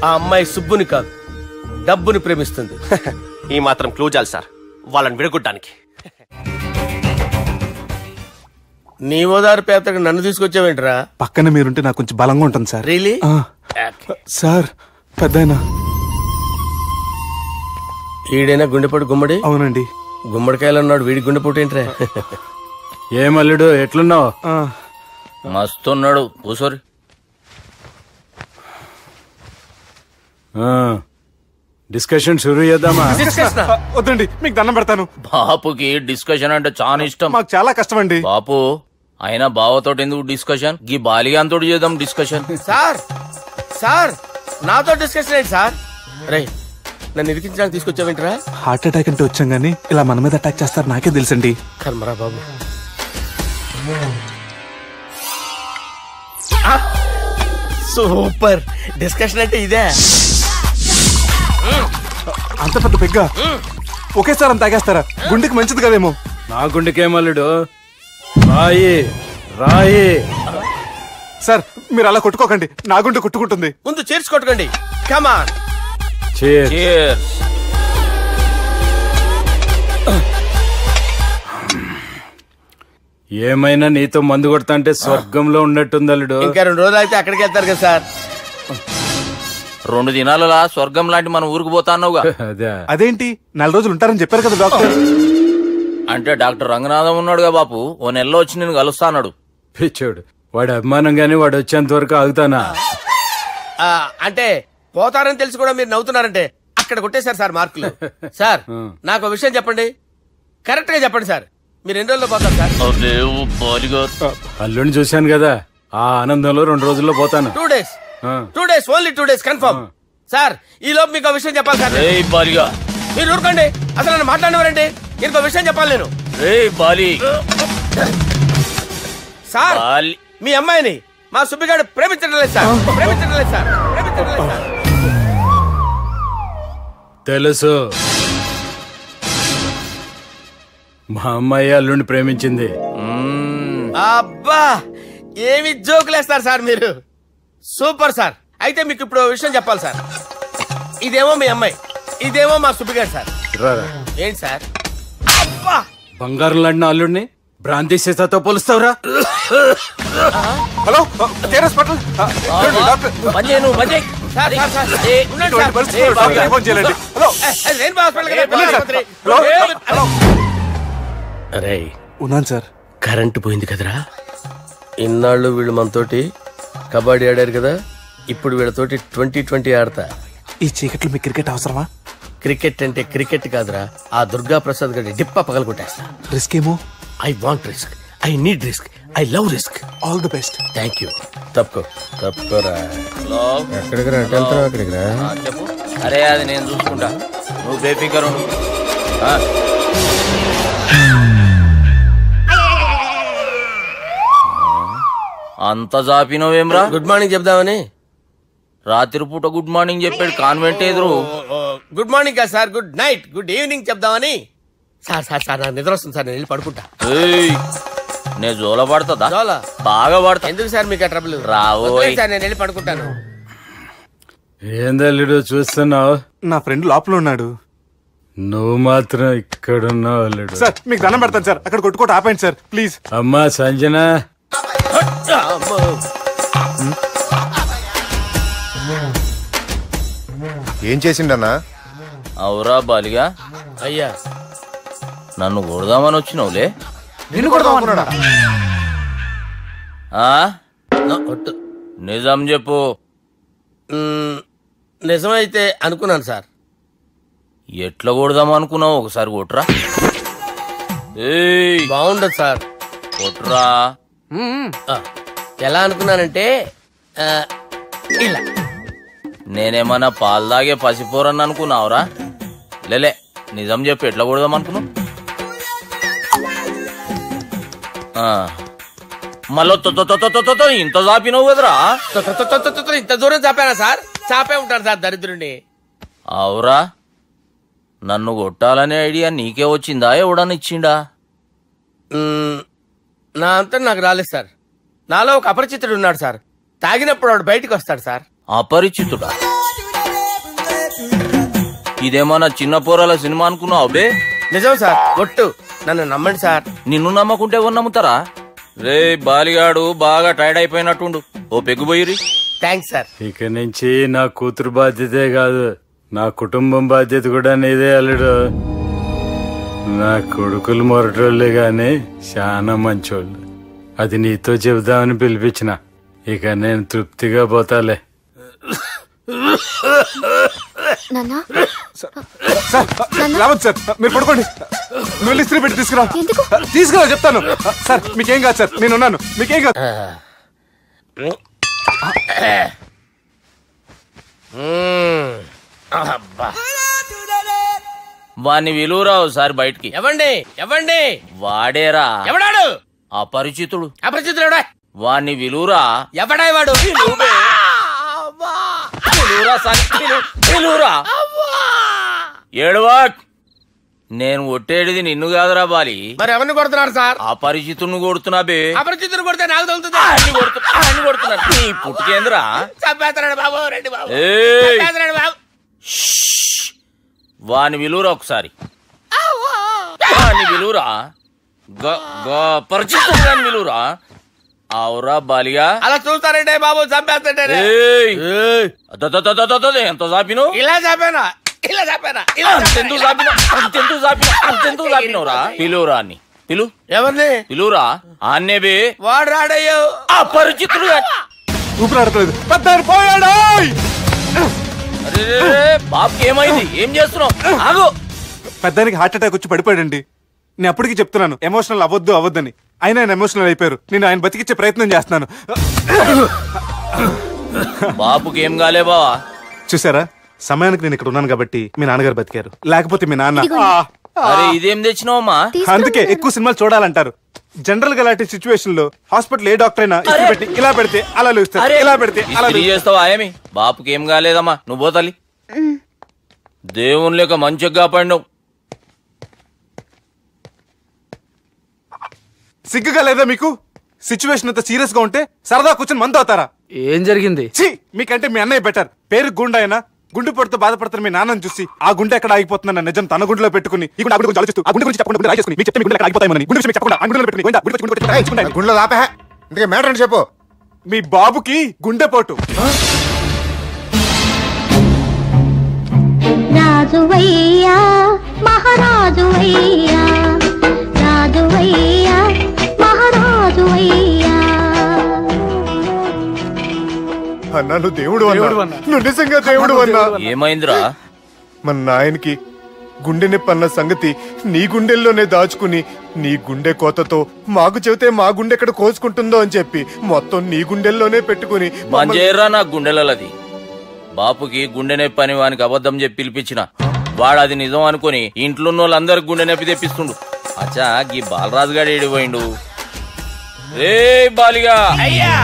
ఆ అమ్మాయి సుబ్బుని కాదు, డబ్బుని ప్రేమిస్తుంది. ఈ మాత్రం క్లూ చాలు సార్ వాళ్ళని విడగొట్టడానికి. నీ ఓదారు పేదకు నన్ను తీసుకొచ్చావేంట్రా? పక్కన మీరుంటే నాకు కొంచెం బలంగా ఉంటుంది సార్. రియలీ? సార్ పెద్దయినా ఈడైనా గుండెపోటు గుమ్మడి? అవునండి. గుమ్మడికాయలు అన్నాడు, వీడి గుండెపోటు ఏంట్రా? ఏమల్లుడు ఎట్లున్నావు? మస్తున్నాడు. కూసోరి. డిస్కషన్ షురూ చేద్దామా? వద్దండి, మీకు దండం పెడతాను. బాపుకి డిస్కషన్ అంటే చాలా ఇష్టం. మాకు చాలా కష్టం అండి. బాపు అయినా బావతోటి ఎందుకు డిస్కషన్? గీ బాలిగాంతో చేద్దాం డిస్కషన్. సార్ సార్ నాతో డిస్కషన్ ఏంటి సార్? రే నన్ను ఇరికించడానికి తీసుకొచ్చావేంట్రా? హార్ట్ అటాక్ అంటే వచ్చాం గానీ ఇలా మన మీద అటాక్ చేస్తారు నాకే తెలుసండి. కర్మరా బాబు. సూపర్ డిస్కషన్ అంటే ఇదే. అంత పెద్ద పెగ్గ ఒకేసారి అంత తాగేస్తారా? గుండెకి మంచిది కదేమో. నా గుండెకేమల్లుడు రాయి రాయి. సార్ మీరు అలా కొట్టుకోకండి, నా గుండె కొట్టుకుంటుంది. ముందు చేర్చి కొట్టుకోండి. కమాన్. ఏమైనా నీతో మందు కొడతా అంటే స్వర్గంలో ఉన్నట్టుంది అల్లుడు. ఇంకా 2 రోజులు అయితే అక్కడికి వెళ్తారు కదా సార్. 2 దినాలలా స్వర్గం లాంటి మన ఊరికి పోతాన్నావుగా. అదేంటి 4 రోజులు ఉంటారని చెప్పారు కదా డాక్టర్. అంటే డాక్టర్ రంగనాథం ఉన్నాడుగా బాపు, ఓ నెలలో వచ్చి నేను కలుస్తా అన్నాడు. పిచ్చోడు, వాడు అభిమానం గాని వాడు వచ్చేంత వరకు ఆగుతానా? అంటే పోతారని తెలిసి కూడా మీరు నవ్వుతున్నారంటే అక్కడ కొట్టేశారు సార్ మార్కులు. సార్ నాకు విషయం చెప్పండి, కరెక్ట్ గా చెప్పండి సార్. మీరు ఎన్ని రోజుల్లో పోతారు సార్? అల్లుడిని చూశాను కదా, ఆ ఆనందంలో 2 రోజుల్లో పోతాను. 2 days. 2 days, only 2 days confirm. Sir ఈ లోపు మీకు విషయం చెప్పాలి సార్. మీరు ఊరుకోండి, అసలు నన్ను మాట్లాడినవారండి. ఇంకో విషయం చెప్పాలి నేను. సార్ మీ అమ్మాయిని మా సుబ్బిగాడు ప్రేమించడం లేదు సార్. ప్రేమించడం లేదు సార్. ప్రేమించడం లేదు సార్. తెలుసు, మా అమ్మాయి అల్లుడిని ప్రేమించింది. అబ్బా ఏమి జోకులేస్తారు సార్ మీరు. Super sir. అయితే మీకు ఇప్పుడు విషయం చెప్పాలి సార్. ఇదేమో మీ అమ్మాయి, ఇదేమో మా సుబ్బిగాడు సార్. ఏంటి సార్? అబ్బా బంగారం లాంటి అల్లుడిని భ్రాంతి సీతతో పోలుస్తావురా? హలో హాస్పిటల్ అరే ఉన్నాను సార్. కరెంటు పోయింది కదరా. ఇన్నాళ్ళు వీళ్ళు మనతోటి కబడ్డీ ఆడారు కదా, ఇప్పుడు వీళ్ళతోటి 2020 ఆడతా. ఈ చీకట్లో మీ క్రికెట్ అవసరమా? క్రికెట్ అంటే క్రికెట్ కాదురా, ఆ దుర్గా ప్రసాద్ గారి డిప్ప పగల కొట్టేస్తా. రిస్క్ ఏమో. I want risk, I need risk, I love risk. All the best. Thank you. తప్పుకోరా. ఎక్కడికి రా? అక్కడికి రా. చెప్పు. అరే అది నేను చూసుకుంటా, నువ్వు బేఫికర్ ఉండు. అంత జాపినవేమ్రా? గుడ్ మార్నింగ్ చెప్దామని. రాత్రి పూట గుడ్ మార్నింగ్ చెప్పాడు కాన్వెంట్ ఎదురు. గుడ్ మార్నింగ్ కాదు sir, good night, good evening చెప్దామని. సార్ సార్ సార్ నాకు నిద్ర వస్తుంది సార్, నేను వెళ్ళి పడుకుంటా. నేను జోల పడుతుందా? జోల బాగా పడతా. ఎందుకు సార్ మీకు ట్రబుల్? రావు సార్, నేను వెళ్ళి పడుకుంటాను. ఏందల్లుడు చూస్తున్నావు? నా ఫ్రెండ్ లోపల ఉన్నాడు. నువ్వు మాత్రం ఇక్కడున్నావు అల్లుడు. సార్ మీకు దండం పెడతాను సార్, అక్కడ కొట్టుకోట ఆపండి సార్ ప్లీజ్. అమ్మా సంజన, ఏం చేసిండన్నా? అవురా బాలిగా. అయ్యా నన్ను కొడదామని వచ్చినావులే. నిన్ను కొడదామన్నాడా? నిజం చెప్పు. నిజమైతే అనుకున్నాను సార్. ఎట్లా కొడదాం అనుకున్నావు? ఒకసారి కొట్రా. బాగుండదు సార్. కొట్రా. ఎలా అనుకున్నానంటే ఇలా. నేనేమన్నా పాలు తాగే పసిపోరని అనుకున్నావురా? లేలే, నిజం చెప్పి ఎట్లా కొడదాం అనుకున్నావు? మళ్ళీ ఇంత చాపినావు కదరా? ఇంత దూరం చాపానా సార్? చాపే ఉంటాను సార్ దరిద్రుడిని. అవురా, నన్ను కొట్టాలనే ఐడియా నీకే వచ్చిందా? ఎవడన్నా ఇచ్చిండా? నా అంతా నాకు రాలేదు సార్. నాలో ఒక అపరిచితుడు ఉన్నాడు సార్. తాగినప్పుడు వాడు బయటికి వస్తాడు సార్. అపరిచితుడా? ఇదేమన్నా చిన్న పోరాల సినిమా అనుకున్నావు బే? నిజం సార్, ఒట్టు, నన్ను నమ్మండి సార్. నిన్ను నమ్మకుంటే ఎవరు నమ్ముతారా? రే బాలిగాడు బాగా టైర్డ్ అయిపోయినట్టుండు, ఓ పెగ్గుబోయిరి. Thanks sir. ఇక నుంచి నా కూతురు బాధ్యతే కాదు, నా కుటుంబం బాధ్యత కూడా నీదే అల్లుడు. నా కొడుకులు మొరటోళ్ళే గాని చాలా మంచోళ్ళు. అది నీతో చెబుదామని పిలిపించిన. ఇక నేను తృప్తిగా పోతాలే. రావద్దు సార్, మీరు పడుకోండి. నువ్వు ఇస్త్రీ పెట్టి తీసుకురా చెప్తాను. సార్ మీకేం కాదు సార్, నేనున్నాను, మీకేం కాదు. వాణ్ణి విలువరావు సార్ బయటికి. ఎవండి వాడేరా. ఎవడాడు? అపరిచితుడు. అపరిచితుడు వాణ్ణి విలువరా. ఎవడా వాడు? విలువరా. ఏడవా. నేను కొట్టేది నిన్ను కాదురా బాలి. మరి ఎవరిని కొడుతున్నారు సార్? అపరిచితుడిని కొడుతున్నా బే. అపరిచితుడు కొడితే నాకు తగులుతుంది. అన్ని కొడుతున్నా. నీ పుట్టుకేంద్రా? చంపేస్తున్నాడు బాబు, రండి బాబు. బాబు వాని విలువరా ఒకసారి. వాని విలువరా. పరిచితుడు విలువరా. అవురా బాలిగా. అలా చూస్తారంటే బాబు, చంపేస్తాడే. ఎంత చాపిను? ఇలా చాపానా? ఇలా చాపానా? అంతెందుకు చాపినవురా? పిలువురా అని. పిలు. ఎవరిని పిలువురా? ఆన్నే బే. వాడు రాడయ్యో. అపరిచితుడు. ఊపిరాడట్లేదు. పెద్దాడు పోయాడు. బాబుకి ఏమైంది? ఏం చేస్తున్నావు? ఆగు. పెద్దానికి హార్ట్ అటాక్ వచ్చి పడిపోయాడండి. నేను అప్పటికి చెప్తున్నాను ఎమోషనల్ అవ్వద్దని. అయినా ఆయన ఎమోషనల్ అయిపోయారు. నేను ఆయన బతికిచ్చే ప్రయత్నం చేస్తున్నాను. బాబుకి ఏం కాలే బావా? చూసారా, సమయానికి నేను ఇక్కడ ఉన్నాను కాబట్టి మీ నాన్నగారు బతికారు. లేకపోతే మీ నాన్న. అరే ఇదేం తెచ్చినావమ్మా? అందుకే ఎక్కువ సినిమాలు చూడాలంటారు. జనరల్ గా అలాంటి సిచ్యువేషన్ లో హాస్పిటల్ ఏ డాక్టర్ అయినా పెట్టి ఇలా పెడితే అలా లూస్తారు, ఇలా పెడితే అలా చేస్తావా? ఏమి బాపుకి ఏం కాలేదమ్మా, నువ్వు పోతల్లి. దేవుని లేక మంచిగా కాపాడినావు. సిగ్గుగా లేదా మీకు? సిచ్యువేషన్ అంత సీరియస్ గా ఉంటే సరదా కూర్చొని మందు అవుతారా? ఏం జరిగింది? మీకంటే మీ అన్నయ్య బెటర్. పేరు గుండె అయినా గుండె పడుతూ బాధపడుతున్న మీ నాన్నని చూసి ఆ గుండె ఎక్కడ ఆగిపోతుందన్న నిజం తన గుండెలో పెట్టుకుని ఈ గుండె గురించి ఆలోచిస్తూ ఆ గుండె గురించి చెప్పకుండా రాజేసుకుని మీకు చెప్తే మీ గుండె ఆగిపోతాయని గుండె విషయం చెప్పకుండా ఆ గుండెలో పెట్టుకుని గుండెలో ఆపే. ఇంకే మ్యాటర్ అని చెప్పు. మీ బాబుకి గుండెపోటు. రాజువయ్యా మహారాజువయ్యా, రాజువయ్యా మహారాజువయ్యా. అన్నా నువ్వు దేవుడు అన్నా, నువ్వు నిజంగా దేవుడు అన్నా. ఏమైందిరా? మన నాయనకి గుండె నొప్పి అన్న సంగతి నీ గుండెల్లోనే దాచుకుని నీ గుండె కోతతో మాకు చెబితే మా గుండె ఎక్కడ కోసుకుంటుందో అని చెప్పి మొత్తం నీ గుండెల్లోనే పెట్టుకుని మంజేరా నా గుండెలది. బాపుకి గుండె నొప్పి అని వానికి అబద్ధం చెప్పి పిలిపించిన వాడు అది నిజం అనుకుని ఇంట్లో వాళ్ళందరికి గుండె నొప్పి తెప్పిస్తుండు. అచ్చా గీ బాలరాజు గారు ఏడిపోయిండు. రే బాలిగా అయ్యా,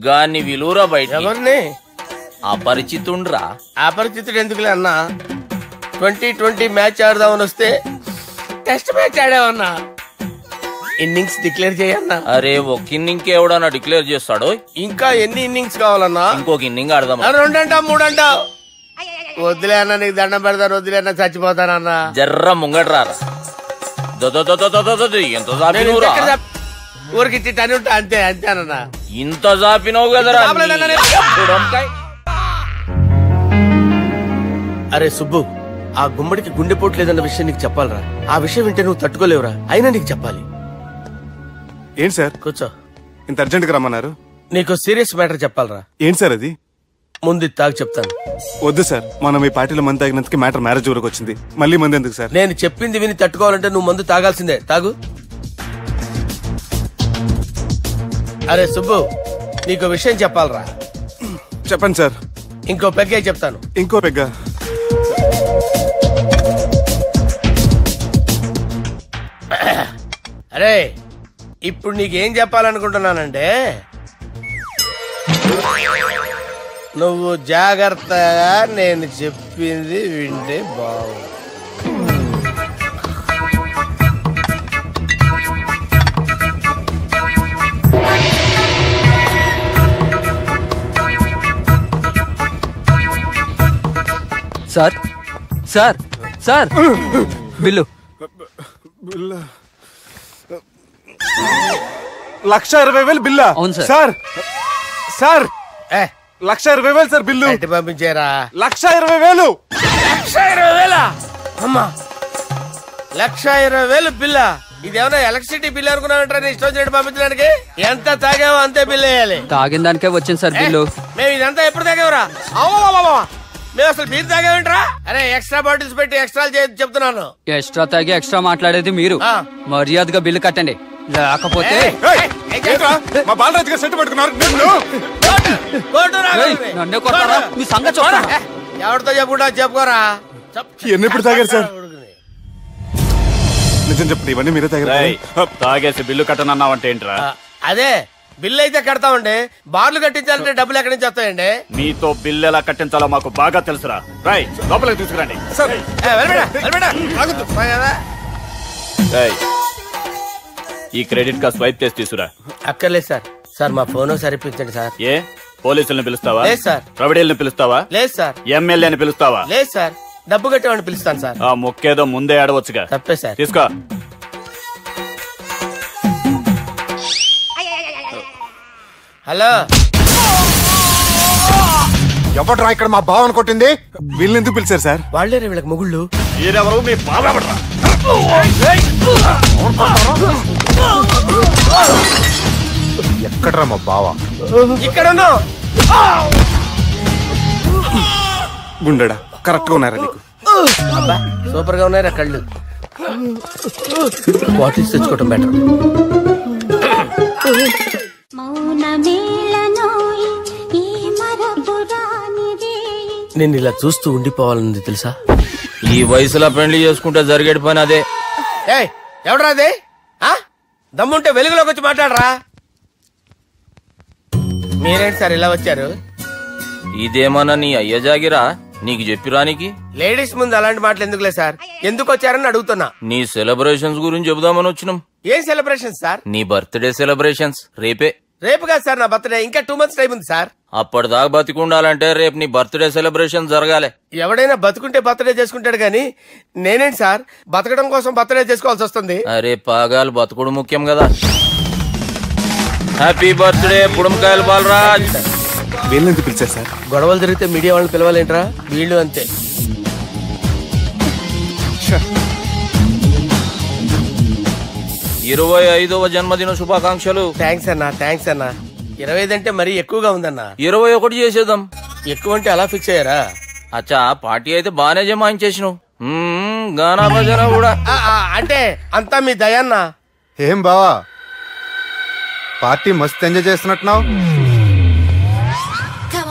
గాన్ని విలువరా బయట. ఎవరిని? అపరిచితుండ్రా. అపరిచితుడు ఎందుకులే అన్నా? 2020 మ్యాచ్ ఆడదామని వస్తే టెస్ట్ మ్యాచ్ ఆడామన్నా. ఇన్నింగ్స్ డిక్లేర్ చేయన్నా. అరే ఒక ఇన్నింగ్ ఎవడన్నా డిక్లేర్ చేస్తాడు? ఇంకా ఎన్ని ఇన్నింగ్స్ కావాలన్నా? ఇంకొక ఇన్నింగ్ ఆడదాం. 2 అంటావు 3 అంటావు. వద్దులే అన్న, నీకు దండం పెడతాను. వద్దులే అన్న, చచ్చిపోతానన్నా. జర్ర ముంగట్రారా. ఎంత చాపినవురా? ఊరికి తని ఉంటా అంతే అంతేనన్నా. ఇంత చాపినవు కదరా. అరే సుబ్బు, ఆ గుమ్మడికి గుండెపోటు లేదన్న విషయం నీకు చెప్పాలరా. ఆ విషయం వింటే నువ్వు తట్టుకోలేవురా. అయినా నీకు చెప్పాలి. ఏంటి సార్? కూర్చో. ఇంత అర్జెంట్ గా రమ్మన్నారు? నీకు సీరియస్ మ్యాటర్ చెప్పాలరా. ఏంటి సార్ అది? ముందు తాగు చెప్తాను. వద్దు సార్, మనం ఈ పార్టీలో మంది తాగినందుకు మ్యాటర్ మ్యారేజ్ వరకు వచ్చింది. మళ్ళీ మంది ఎందుకు సార్? నేను చెప్పింది విని తట్టుకోవాలంటే నువ్వు మందు తాగాల్సిందే. తాగు. అరే సుబ్బు, నీకు విషయం చెప్పాలరా. చెప్పండి సార్. ఇంకో పెగ్గే చెప్తాను. ఇంకో పెగ్గా? అరే ఇప్పుడు నీకేం చెప్పాలనుకుంటున్నానంటే నువ్వు జాగ్రత్తగా నేను చెప్పింది వింటే బాగుంది. సార్ సార్ సార్ బిల్లు 1,20,000 బిల్లా? అవును sir. Sir sir 1,20,000 sir bill. పంపించారా? 1,20,000. 1,20,000 అమ్మా, 1,20,000 బిల్లా? ఇదేమన్నా ఎలక్ట్రిసిటీ బిల్ అనుకున్నామంటారా? ఇష్టం వచ్చినట్టు పంపించడానికి ఎంత తాగామో అంతే బిల్ వేయాలి. తాగిన దానికే వచ్చింది సార్ బిల్లు. మేము ఇదంతా ఎప్పుడు తాగేవరా? మేము అసలు మీరు తాగేమంటారా? అరే ఎక్స్ట్రా బాటిల్స్ పెట్టి ఎక్స్ట్రా చెప్తున్నాను. ఎక్స్ట్రా తాగి ఎక్స్ట్రా మాట్లాడేది మీరు. మర్యాదగా బిల్లు కట్టండి, లేకపోతే మా బాలరాజు గారు సెట్ పట్టుకున్నారు. నన్నే కొట్టారా? మీ సంగతి చూడరా? ఎవరితో చెప్పుకుంటా చెప్పుకోరా. ఎన్ని ఎప్పుడు తాగారు సార్? నిజం చెప్పండి, ఇవన్నీ మీరే తాగారు. తాగేసి బిల్లు కట్టనన్నావంటే ఏంట్రా? అదే బిల్లు అయితే కడతామండి, బార్లు కట్టించాలంటే డబ్బులు ఎక్కడి నుంచి వస్తాయండి? మీతో బిల్లు ఎలా కట్టించాలో మాకు బాగా తెలుసురా. రాయ్ లోపలికి తీసుకురండి. ఈ క్రెడిట్ కార్డ్ స్వైప్ చేసి తీసుకురా. అక్కర్లేదు సార్. సార్ మా ఫోన్ సరిపించండి సార్. ఏ పోలీసులను పిలుస్తావా? లేదు సార్. ప్రొవిడీలను పిలుస్తావా? లేదు సార్. ఎమ్మెల్యేని పిలుస్తావా? లేదు సార్. డబ్బు కట్టేవాడిని పిలుస్తాను సార్. ఆ మొక్కేదో ముందే ఆడవచ్చుగా. తప్పే సార్. తీసుకో. హలో, ఎవడ్రా ఇక్కడ మా బావని కొట్టింది? వీళ్ళని ఎందుకు పిలిచారు సార్? వాళ్ళేరే వీళ్ళకి మొగుళ్ళు. మీరెవరు? మీ బావ ఎవడ్రా? ఎక్కడ్రా మా బావ? ఇక్కడ గుండెడా కరెక్ట్ గా ఉన్నారా నీకు? సూపర్ గా ఉన్నారా కళ్ళు? బాటిల్స్ తెచ్చుకోవటం బెటర్. నేను ఇలా చూస్తూ ఉండిపోవాలని తెలుసా? ఈ వయసులో పెళ్లి చేసుకుంటే జరిగేటి పని అదే. ఎవడరా అదే? దమ్ముంటే వెలుగులోకి వచ్చి మాట్లాడరా. మీరేంటి సార్ ఇలా వచ్చారు? ఇదేమన్నా నీ అయ్య జాగిరా నీకు చెప్పిరానికి? లేడీస్ ముందు అలాంటి మాటలు ఎందుకులే సార్, ఎందుకు వచ్చారని అడుగుతున్నా. నీ సెలబ్రేషన్స్ గురించి చెబుదామని వచ్చినాం. ఏం సెలబ్రేషన్ సార్? నీ బర్త్డే సెలబ్రేషన్స్ రేపే. రేపు కాదు సార్ నా బర్త్డే, ఇంకా 2 months టైం ఉంది సార్. అప్పటిదాకా బతికుండాలంటే రేపు నీ బర్త్డే సెలబ్రేషన్ జరగాలి. ఎవడైనా బతుకుంటే బర్త్డే చేసుకుంటాడు గానీ నేనేంటి సార్ బతకడం కోసం బర్త్డే చేసుకోవాల్సి వస్తుంది? అరే పాగాలు బతుకుడు ముఖ్యం కదా. హ్యాపీ బర్త్డే పుడమకాయలు బాలరాజ్. వీళ్ళెందుకు పిలిచారు సార్? గొడవలు జరిగితే మీడియా వాళ్ళని పిలవాలేంట్రా? వీళ్ళు అంతే. 25వ జన్మదిన శుభాకాంక్షలు. థ్యాంక్స్ అన్నా, థ్యాంక్స్ అన్నా. 25 అంటే మరీ ఎక్కువగా ఉందన్నా. 21 చేసేద్దాం. ఎక్కువ అంటే అలా ఫిక్స్ అయ్యారా? అచ్చా పార్టీ అయితే బానే జమాయించేసినావు. గానా భజన కూడా. అంటే అంతా మీ దయన్నా. ఏం బావా పార్టీ మస్తు ఎంజాయ్ చేస్తున్నట్టున్నావు.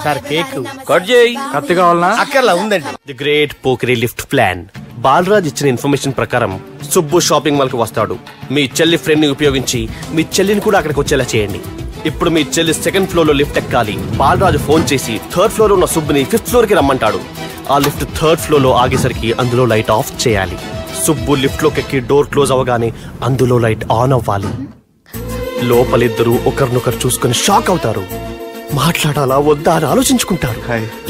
సార్ కేక్ కట్ చేయి. కత్తి కావాలనా? అక్కర్లా ఉందండి. ది గ్రేట్ పోకరీ లిఫ్ట్ ప్లాన్. బాలరాజ్ ఇచ్చిన ఇన్ఫర్మేషన్ ప్రకారం సుబ్బు షాపింగ్ మాల్ కి వస్తాడు. మీ చెల్లి ఫ్రెండ్ ని ఉపయోగించి మీ చెల్లిని కూడా అక్కడికి వచ్చేలా చేయండి. ఇప్పుడు మీ చెల్లి 2nd floor లో లిఫ్ట్ ఎక్కాలి. బాలరాజు ఫోన్ చేసి 3rd floor లో ఉన్న సుబ్బుని 5th floor కి రమ్మంటాడు. ఆ లిఫ్ట్ 3rd floor లో ఆగేసరికి అందులో లైట్ ఆఫ్ చేయాలి. సుబ్బు లిఫ్ట్ లోకి ఎక్కి డోర్ క్లోజ్ అవగానే అందులో లైట్ ఆన్ అవ్వాలి. లోపలిద్దరూ ఒకరినొకరు చూసుకుని షాక్ అవుతారు. మాట్లాడాలా వద్దా అని ఆలోచించుకుంటారు.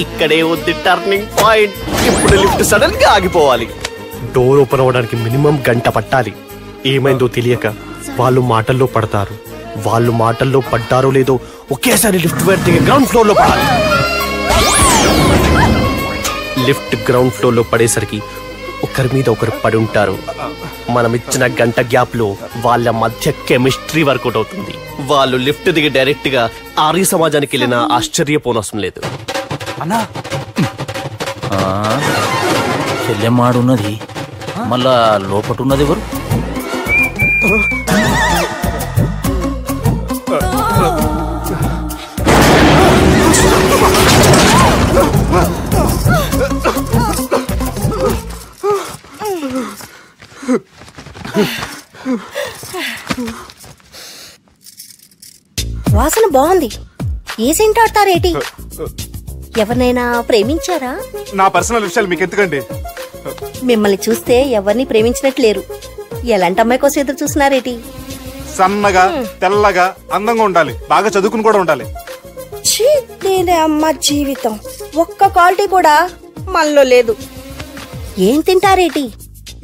ఇక్కడే ఉంది టర్నింగ్ పాయింట్. ఇప్పుడు లిఫ్ట్ సడన్ గా ఆగిపోవాలి. డోర్ ఓపెన్ అవ్వడానికి మినిమం 1 గంట పట్టాలి. ఏమైందో తెలియక వాళ్ళు మాటల్లో పడతారు. వాళ్ళు మాటల్లో పడ్డారో లేదో ఒకేసారి లిఫ్ట్ దిగి గ్రౌండ్ ఫ్లోర్ లో పడాలి. లిఫ్ట్ గ్రౌండ్ ఫ్లోర్ లో పడేసరికి ఒకరి మీద ఒకరు పడి ఉంటారు. మనం ఇచ్చిన 1 గంట గ్యాప్ లో వాళ్ళ మధ్య కెమిస్ట్రీ వర్కౌట్ అవుతుంది. వాళ్ళు లిఫ్ట్ దిగి డైరెక్ట్ గా ఆర్య సమాజానికి వెళ్ళినా ఆశ్చర్యపోనవసరం లేదు. అన్నా చెల్లెమ్మాడున్నది, మళ్ళా లోపటున్నది ఎవరు? బాగుంది. ఏ సెంట్ ఆడతారేటి? ఎవరినైనా ప్రేమించారా? నా పర్సనల్ విషయాలు మీకు ఎందుకండి? మిమ్మల్ని చూస్తే ఎవరిని ప్రేమించినట్లేరు. ఎలాంటి అమ్మాయి కోసం ఎదురు చూస్తున్నారేటి? సన్నగా తెల్లగా అందంగా ఉండాలి, బాగా చదువుకుని కూడా ఉండాలి. నేనే అమ్మ జీవితం ఒక్క క్వాలిటీ కూడా మనలో లేదు. ఏం తింటారేటి?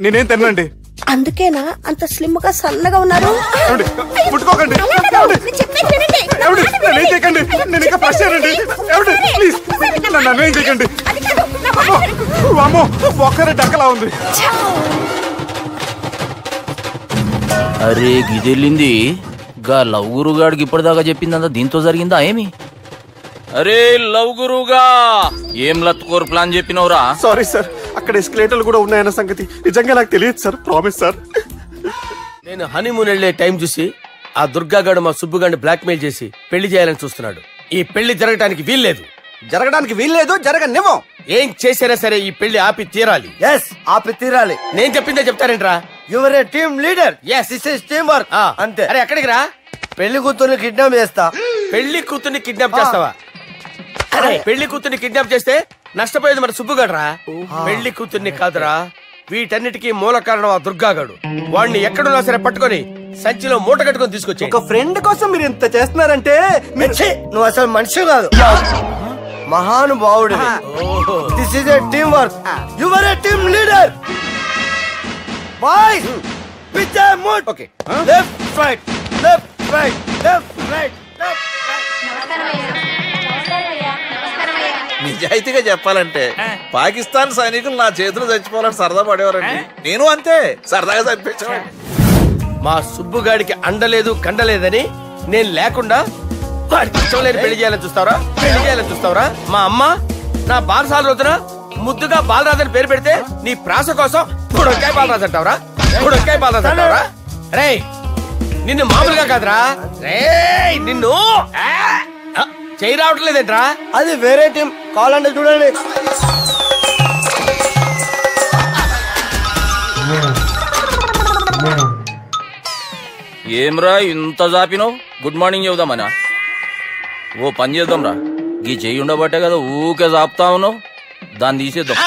నేనేం తినండి. అందుకేనా అంత స్లిమ్ గా సన్నగా ఉన్నారు? పుట్టుకోకండి, నేను ఇంకా ఫస్ట్ చేయండి. ప్లీజ్ నన్ను ఏం చేయకండి. అమ్మో ఒక్కరే డక్కలా ఉంది. అరే గిదెళ్ళింది గా లవ్ గురుగాడికి ఇప్పటిదాకా చెప్పిందంతా దీంతో జరిగిందా ఏమి? అరే లవ్ గురుగా ఏం లత్కోర్ ప్లాన్ చెప్పినవురా? సారీ సార్, అక్కడ ఎస్కలేటర్లు కూడా ఉన్నాయన్న సంగతి నిజంగా నాకు తెలియదు సార్. Promise sir. నేను హనీమూన్ వెళ్లే టైం చూసి ఆ దుర్గాగాడు మా సుబ్బుగాడిని బ్లాక్మెయిల్ చేసి పెళ్లి చేయాలని చూస్తున్నాడు. ఈ పెళ్లి జరగడానికి వీల్లేదు. జరగడానికి వీల్లేదు, జరగనివ్వం. ఏం చేసినా సరే ఈ పెళ్లి ఆపి తీరాలి. ఆపి తీరాలి. నేను చెప్పిందే చెప్తారేంట్రా? Your a team leader. This is team work. అంతే. అరే ఎక్కడికి రా? పెళ్లి కూతుర్ని కిడ్నాప్ చేస్తా. పెళ్లి కూతుర్ని కిడ్నాప్ చేస్తావా? అరే పెళ్లి కూతుర్ని కిడ్నాప్ చేస్తే నష్టపోయేది మన సుబ్బుగాడ్రా. పెళ్లి కూతుర్ని కాదురా, వీటన్నిటికీ మూల కారణం ఆ దుర్గాగాడు. వాడిని ఎక్కడున్నా సరే పట్టుకొని సంచిలో మూట కట్టుకొని తీసుకొచ్చి. ఒక ఫ్రెండ్ కోసం మీరు ఇంత చేస్తున్నారంటే నువ్వు అసలు మనిషి కాదు, మహానుభావుడు. This is a team work. Your a team leader. Boys pitch move. Okay, left right left right left right left right. నిజాయితీగా చెప్పాలంటే పాకిస్తాన్ సైనికులు నా చేతులు చచ్చిపోవాలని సరదా పడేవారండి. నేను అంతే సరదాగా చనిపించేవాడిని. మా సుబ్బుగాడికి అండలేదు కండలేదని నేను లేకుండా వాడికి ఇష్టం లేని పెళ్లి చేయాలని చూస్తావరా? పెళ్లి చేయాలని చూస్తావరా? మా అమ్మ నా బాలసాల రోజున ముద్దుగా బాలరాజని పేరు పెడితే నీ ప్రాస కోసం బుడొక్కాయ బాలరాజు అంటావరా? బుడొక్కాయ బాలరాజు అంటావరా? రే నిన్ను మామూలుగా కాదురా, రే నిన్ను చేయి రావట్లేదేంట్రా? అది వేరే టీం, కావాలంటే చూడండి. ఏమ్రా ఇంత జాపినావు? Good morning చెబుదామనా? ఓ పని చేద్దాంరా, గీ చెయ్యి ఉండబట్టే కదా ఊకే జాపుతా ఉన్నావు, దాన్ని తీసేద్దాం.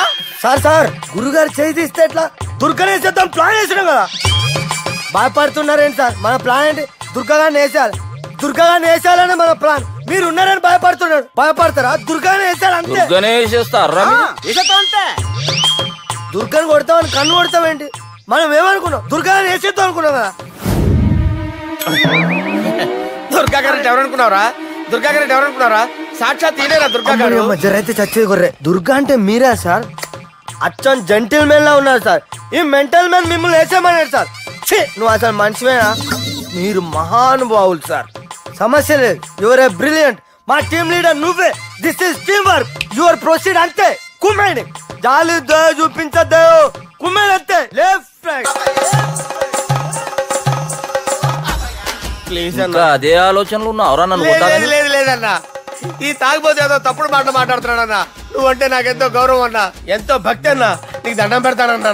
సార్ గురుగారు చేయి తీస్తే ఎట్లా? దుర్గనేసేద్దాం ప్లాన్ వేసినాం కదా. భయపడుతున్నారేంటి సార్? మన ప్లాన్ ఏంటి? దుర్గాని వేసేయాలి. దుర్గాని వేసేయాలని మన ప్లాన్. మీరు ఉన్నారని భయపడుతున్నాడు. భయపడతారా? దుర్గాని వేసేయాలి అంతే. దుర్గానే వేసేస్తారా? అంతే. దుర్గాని కొడతామని కన్ను కొడతామేంటి? మనం ఏమనుకున్నాం? దుర్గాని వేసేద్దాం అనుకున్నాం కదా. దుర్గా గారు ఎవరనుకున్నారా? దుర్గా గారు ఎవరనుకున్నారా? సాక్షాత్ తీరేరా దుర్గా గారు. జరైతే చచ్చేది గొర్రె. దుర్గా అంటే మీరా సార్? అచ్చం జెంటిల్ మెన్ లా ఉన్నారు సార్. ఈ మెంటల్ మెన్ మిమ్మల్ని వేసేమన్నాడు సార్. నువ్వు అసలు మనిషివేనా? మీరు మహానుభావులు సార్, సమస్య లేదు. Your a brilliant. మా టీమ్ లీడర్ నువ్వే. This is team work. Your proceed అంతే. కుమ్మేడి జాలి చూపించద్దు. కుమ్మేడి అంతే. Left right. ఇంకా అదే ఆలోచనలు ఉన్నావురా నన్ను? లేదన్నా, ఈ తాగిపోతే ఏదో తప్పుడు మాట మాట్లాడుతున్నాడన్నా. నువ్వంటే నాకెంతో గౌరవం అన్నా, ఎంతో భక్తి అన్నా. నీకు దండం పెడతానన్నా.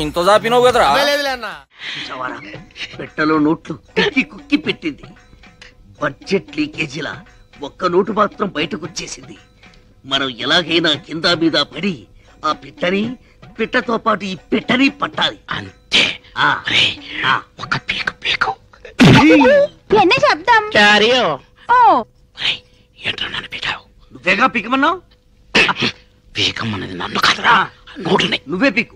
ఇంత జాపినావు కదరా? పెట్టలో నోట్లు కుక్కి కుక్కి పెట్టింది. బడ్జెట్ లీకేజీలా ఒక్క నోటు మాత్రం బయటకు వచ్చేసింది. మనం ఎలాగైనా కింద మీద పడి ఆ పిట్టతో పాటు ఈ పెట్టని పట్టాలి అంతే. ఒక పీకు పీకు என்ன శబ్దం? చారియో. ఓ ఏంట్రా నన్ను పీకావు? నువ్వేగా పీకమన్నావు. పీకమన్నది నన్ను కాదురా, నోటుని. నువ్వే పీకు.